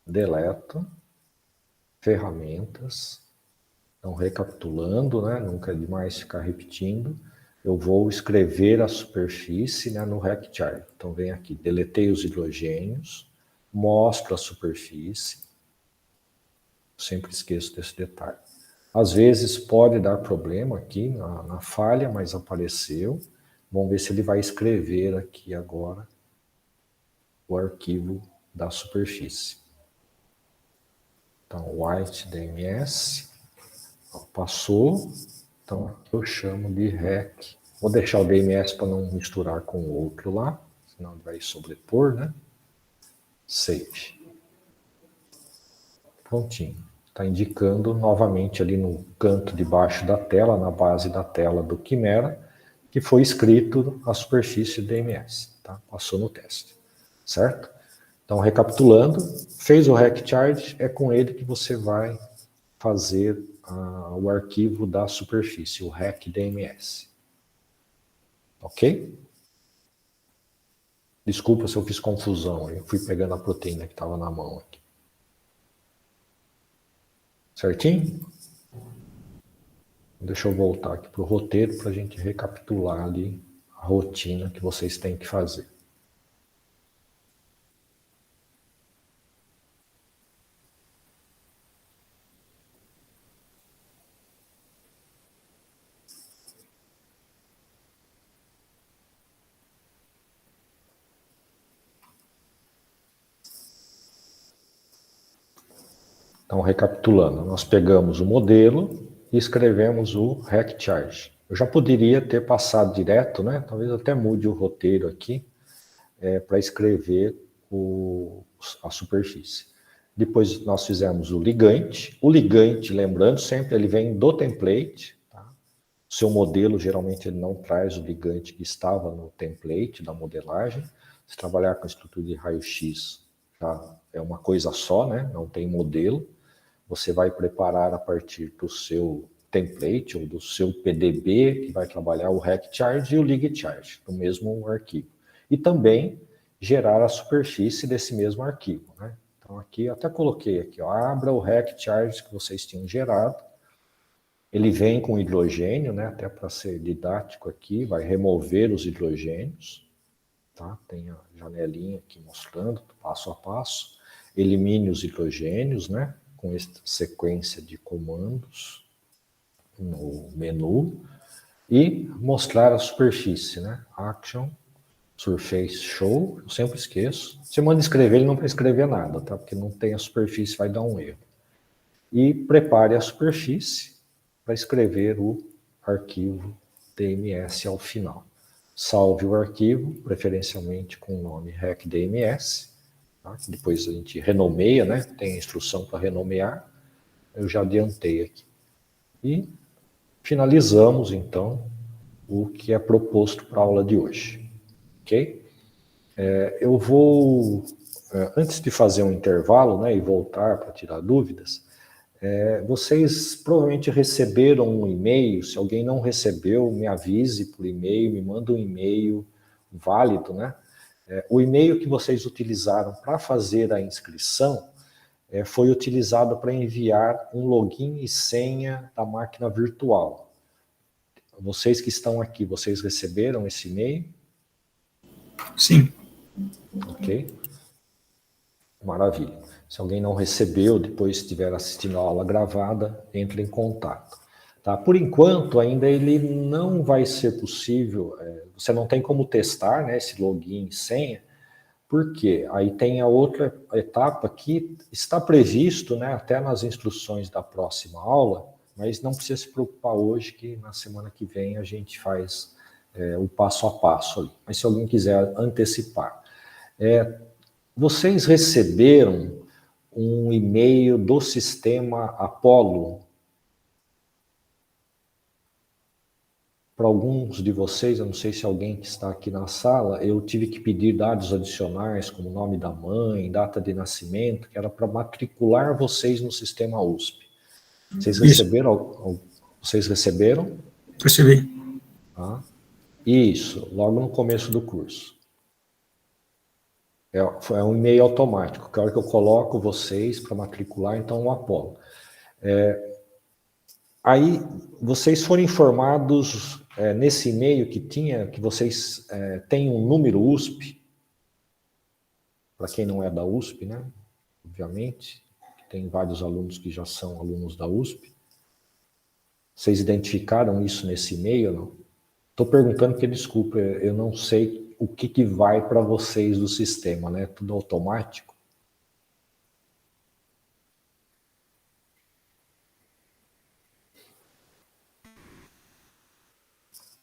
deleto, ferramentas. Então, recapitulando, né? Nunca é demais ficar repetindo. Eu vou escrever a superfície, né, no REC Charge. Então, vem aqui, deletei os hidrogênios, mostro a superfície. Sempre esqueço desse detalhe. Às vezes pode dar problema aqui na falha, mas apareceu. Vamos ver se ele vai escrever aqui agora o arquivo da superfície. Então, white DMS, passou. Então, aqui eu chamo de REC. Vou deixar o DMS para não misturar com o outro lá, senão ele vai sobrepor, né? Save. Prontinho. Está indicando novamente ali no canto de baixo da tela, na base da tela do Quimera, que foi escrito a superfície DMS. Tá? Passou no teste. Certo? Então, recapitulando, fez o REC Charge, é com ele que você vai fazer o arquivo da superfície, o REC DMS. Ok? Desculpa se eu fiz confusão, eu fui pegando a proteína que estava na mão aqui. Certinho? Deixa eu voltar aqui para o roteiro para a gente recapitular ali a rotina que vocês têm que fazer. Então, recapitulando, nós pegamos o modelo e escrevemos o REC Charge. Eu já poderia ter passado direto, né? Talvez até mude o roteiro aqui para escrever a superfície. Depois nós fizemos o ligante. O ligante, lembrando sempre, ele vem do template. Tá? O seu modelo, geralmente, ele não traz o ligante que estava no template da modelagem. Se trabalhar com estrutura de raio-x, já é uma coisa só, né? Não tem modelo. Você vai preparar a partir do seu template ou do seu PDB, que vai trabalhar o REC Charge e o Lig Charge, do mesmo arquivo. E também gerar a superfície desse mesmo arquivo. Né? Então aqui, eu até coloquei aqui, ó, abra o REC Charge que vocês tinham gerado. Ele vem com hidrogênio, né? Até para ser didático aqui, vai remover os hidrogênios. Tá? Tem a janelinha aqui mostrando, passo a passo. Elimine os hidrogênios, né? Com esta sequência de comandos no menu e mostrar a superfície, né? Action, Surface Show, eu sempre esqueço. Você manda escrever, ele não vai escrever nada, tá? Porque não tem a superfície, vai dar um erro. E prepare a superfície para escrever o arquivo DMS ao final. Salve o arquivo, preferencialmente com o nome REC-DMS. Tá? Depois a gente renomeia, né? Tem a instrução para renomear. Eu já adiantei aqui. E finalizamos, então, o que é proposto para a aula de hoje. Ok? Eu vou, antes de fazer um intervalo, né, e voltar para tirar dúvidas, vocês provavelmente receberam um e-mail. Se alguém não recebeu, me avise por e-mail, me manda um e-mail válido, né? O e-mail que vocês utilizaram para fazer a inscrição foi utilizado para enviar um login e senha da máquina virtual. Vocês que estão aqui, vocês receberam esse e-mail? Sim. Ok. Maravilha. Se alguém não recebeu, depois estiver assistindo a aula gravada, entre em contato. Tá? Por enquanto, ainda ele não vai ser possível, você não tem como testar, né, esse login e senha, porque aí tem a outra etapa que está previsto, né, até nas instruções da próxima aula, Mas não precisa se preocupar hoje, que na semana que vem a gente faz o passo a passo ali. Mas se alguém quiser antecipar. Vocês receberam um e-mail do sistema Apollo? Para alguns de vocês, eu não sei se alguém que está aqui na sala, eu tive que pedir dados adicionais, como nome da mãe, data de nascimento, que era para matricular vocês no sistema USP. Vocês receberam? Vocês receberam? Recebi. Ah, isso, logo no começo do curso. É um e-mail automático, que é a hora que eu coloco vocês para matricular, então, o Apollo. Aí, vocês foram informados nesse e-mail que vocês têm um número USP, para quem não é da USP, né? Obviamente, tem vários alunos que já são alunos da USP. Vocês identificaram isso nesse e-mail ou não? Estou perguntando porque, desculpa, eu não sei o que vai para vocês do sistema, né? Tudo automático.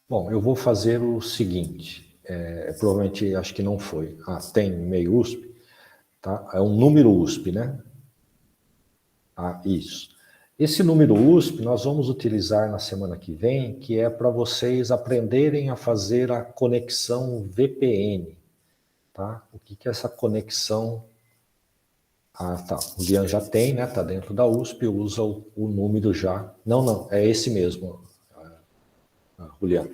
Bom, eu vou fazer o seguinte, provavelmente acho que não foi. Tem e-mail USP, tá? É um número USP, né? Isso. Esse número USP nós vamos utilizar na semana que vem, que é para vocês aprenderem a fazer a conexão VPN, tá? O que é essa conexão? Tá. O Lian já tem, né? Tá dentro da USP, usa o número já. Não, é esse mesmo, Juliano.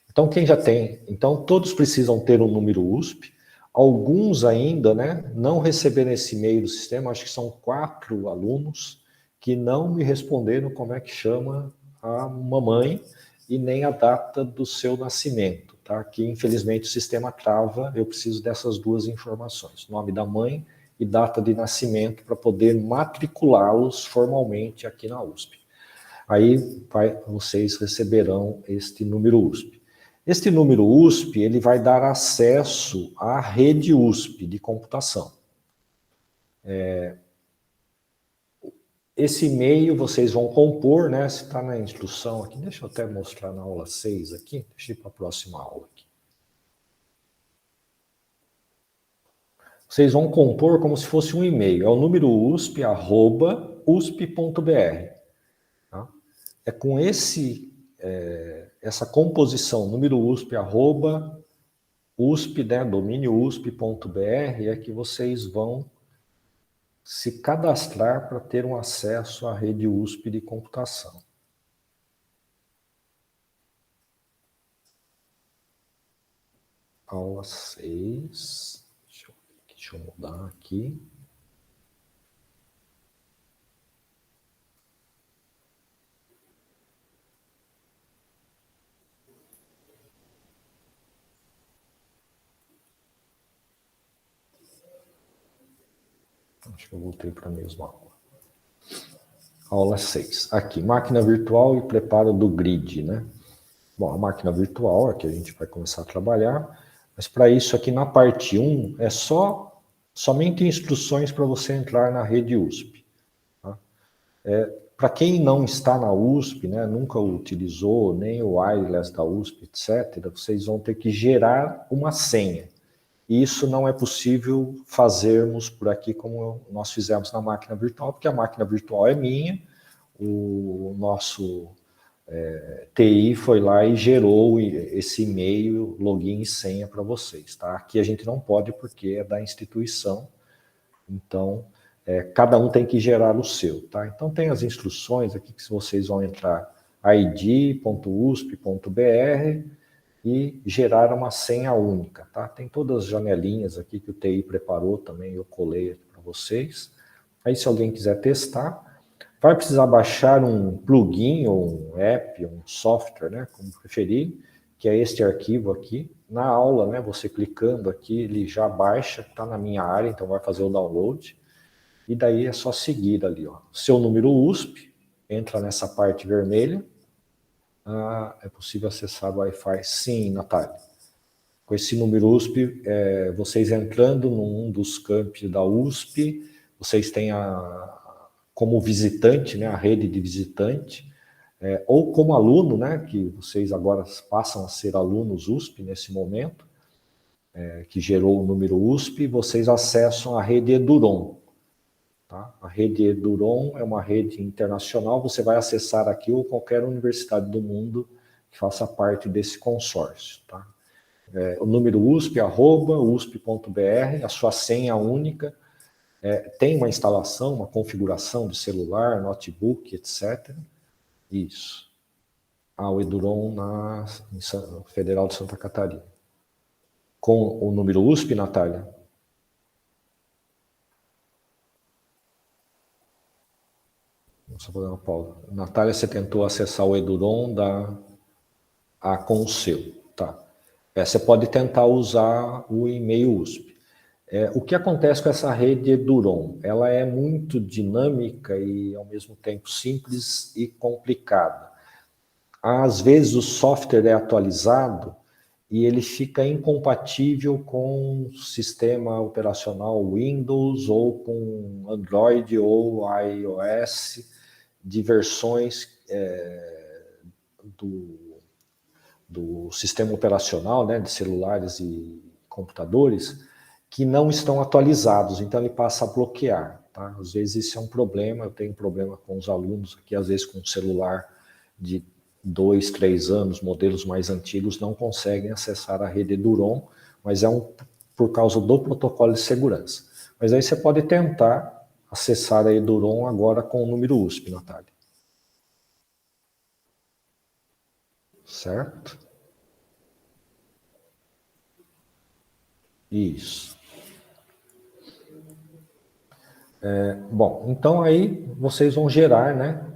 Então, quem já tem? Então, todos precisam ter um número USP. Alguns ainda, né, não receberam esse e-mail do sistema. Acho que são 4 alunos que não me responderam como é que chama a mamãe e nem a data do seu nascimento, tá? Que, infelizmente, o sistema trava. Eu preciso dessas 2 informações. Nome da mãe e data de nascimento para poder matriculá-los formalmente aqui na USP. Aí vocês receberão este número USP. Este número USP, ele vai dar acesso à rede USP de computação. Esse e-mail vocês vão compor, né? Se está na instrução aqui, deixa eu até mostrar na aula 6 aqui, deixa eu ir para a próxima aula aqui. Vocês vão compor como se fosse um e-mail, é o número usp@usp.br. Tá? É com essa composição, número usp@usp, né, domínio usp.br, é que vocês vão se cadastrar para ter um acesso à rede USP de computação. Aula 6. Deixa eu mudar aqui. Acho que eu voltei para a mesma aula. Aula 6. Aqui, máquina virtual e preparo do grid, né? Bom, a máquina virtual é que a gente vai começar a trabalhar, mas para isso aqui na parte 1 é somente instruções para você entrar na rede USP. Tá? Para quem não está na USP, né, nunca utilizou nem o wireless da USP, etc., vocês vão ter que gerar uma senha. E isso não é possível fazermos por aqui como nós fizemos na máquina virtual, porque a máquina virtual é minha, o nosso TI foi lá e gerou esse e-mail, login e senha para vocês. Tá? Aqui a gente não pode porque é da instituição, então cada um tem que gerar o seu. Tá? Então tem as instruções aqui que vocês vão entrar id.usp.br e gerar uma senha única, tá? Tem todas as janelinhas aqui que o TI preparou também, eu colei aqui para vocês. Aí se alguém quiser testar, vai precisar baixar um plugin ou um app, um software, né, como preferir, que é este arquivo aqui. Na aula, né, você clicando aqui, ele já baixa, está na minha área, então vai fazer o download. E daí é só seguir ali, ó. Seu número USP, entra nessa parte vermelha. É possível acessar o Wi-Fi? Sim, Natália. Com esse número USP, vocês entrando num dos campos da USP, vocês têm como visitante, né, a rede de visitante, ou como aluno, né, que vocês agora passam a ser alunos USP nesse momento, que gerou o número USP, vocês acessam a rede Eduron. Tá? A rede Eduron é uma rede internacional, você vai acessar aqui ou qualquer universidade do mundo que faça parte desse consórcio. Tá? O número USP, @usp.br, a sua senha única, tem uma instalação, uma configuração de celular, notebook, etc. Isso. O Eduron Federal de Santa Catarina. Com o número USP, Natália? Só vou dar uma pausa. Natália, você tentou acessar o Eduron com o seu, tá? Você pode tentar usar o e-mail USP. O que acontece com essa rede Eduron? Ela é muito dinâmica e, ao mesmo tempo, simples e complicada. Às vezes, o software é atualizado e ele fica incompatível com o sistema operacional Windows ou com Android ou iOS de versões do sistema operacional, né, de celulares e computadores, que não estão atualizados, então ele passa a bloquear. Tá? Às vezes isso é um problema, eu tenho problema com os alunos aqui, às vezes com um celular de 2, 3 anos, modelos mais antigos, não conseguem acessar a rede Eduron, mas por causa do protocolo de segurança. Mas aí você pode tentar acessar a Eduron agora com o número USP, Natália. Certo? Isso. Bom, então aí vocês vão gerar, né?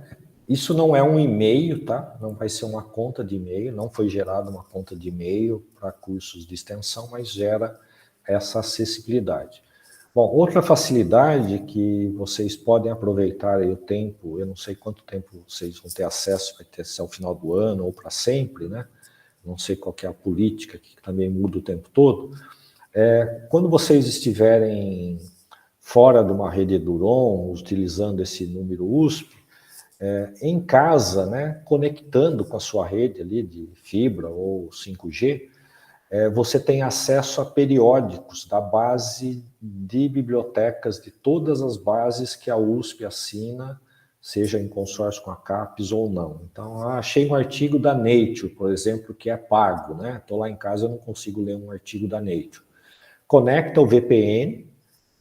Isso não é um e-mail, tá? Não vai ser uma conta de e-mail, não foi gerada uma conta de e-mail para cursos de extensão, mas gera essa acessibilidade. Bom, outra facilidade que vocês podem aproveitar aí o tempo, eu não sei quanto tempo vocês vão ter acesso, vai ter até o final do ano ou para sempre, né? Não sei qual que é a política, que também muda o tempo todo. Quando vocês estiverem fora de uma rede Eduron, utilizando esse número USP, em casa, né, conectando com a sua rede ali de fibra ou 5G, você tem acesso a periódicos da base de bibliotecas de todas as bases que a USP assina, seja em consórcio com a CAPES ou não. Então, achei um artigo da Nature, por exemplo, que é pago, né? Estou lá em casa, eu não consigo ler um artigo da Nature. Conecta o VPN,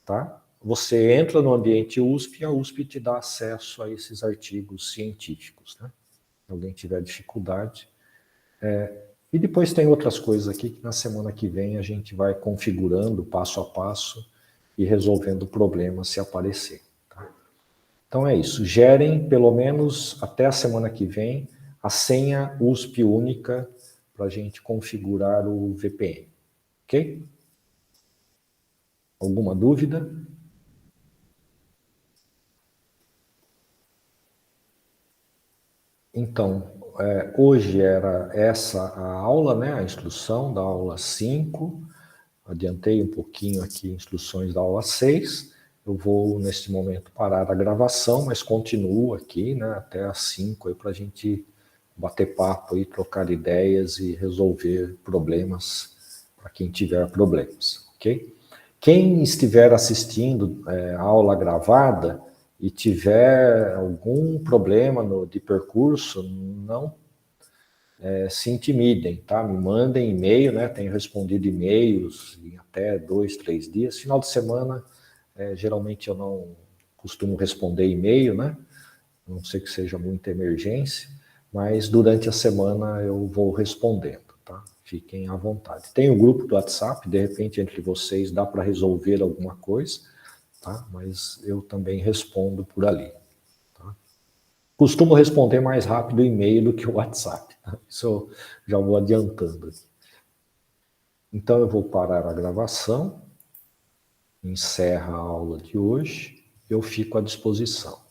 tá? Você entra no ambiente USP e a USP te dá acesso a esses artigos científicos, né? Se alguém tiver dificuldade. E depois tem outras coisas aqui que na semana que vem a gente vai configurando passo a passo e resolvendo o problema se aparecer. Tá? Então é isso. Gerem pelo menos até a semana que vem a senha USP única para a gente configurar o VPN. Ok? Alguma dúvida? Então, hoje era essa a aula, né, a instrução da aula 5. Adiantei um pouquinho aqui instruções da aula 6. Eu vou, neste momento, parar a gravação, mas continuo aqui, né, até às 5 para a gente bater papo e trocar ideias e resolver problemas para quem tiver problemas, ok? Quem estiver assistindo a aula gravada e tiver algum problema de percurso, não se intimidem, tá? Me mandem e-mail, né? Tenho respondido e-mails em até 2, 3 dias. Final de semana, geralmente eu não costumo responder e-mail, né? A não sei que seja muita emergência, mas durante a semana eu vou respondendo, tá? Fiquem à vontade. Tem o grupo do WhatsApp, de repente entre vocês dá para resolver alguma coisa, tá? Mas eu também respondo por ali. Tá? Costumo responder mais rápido o e-mail do que o WhatsApp. Tá? Isso eu já vou adiantando. Então eu vou parar a gravação, encerra a aula de hoje, eu fico à disposição.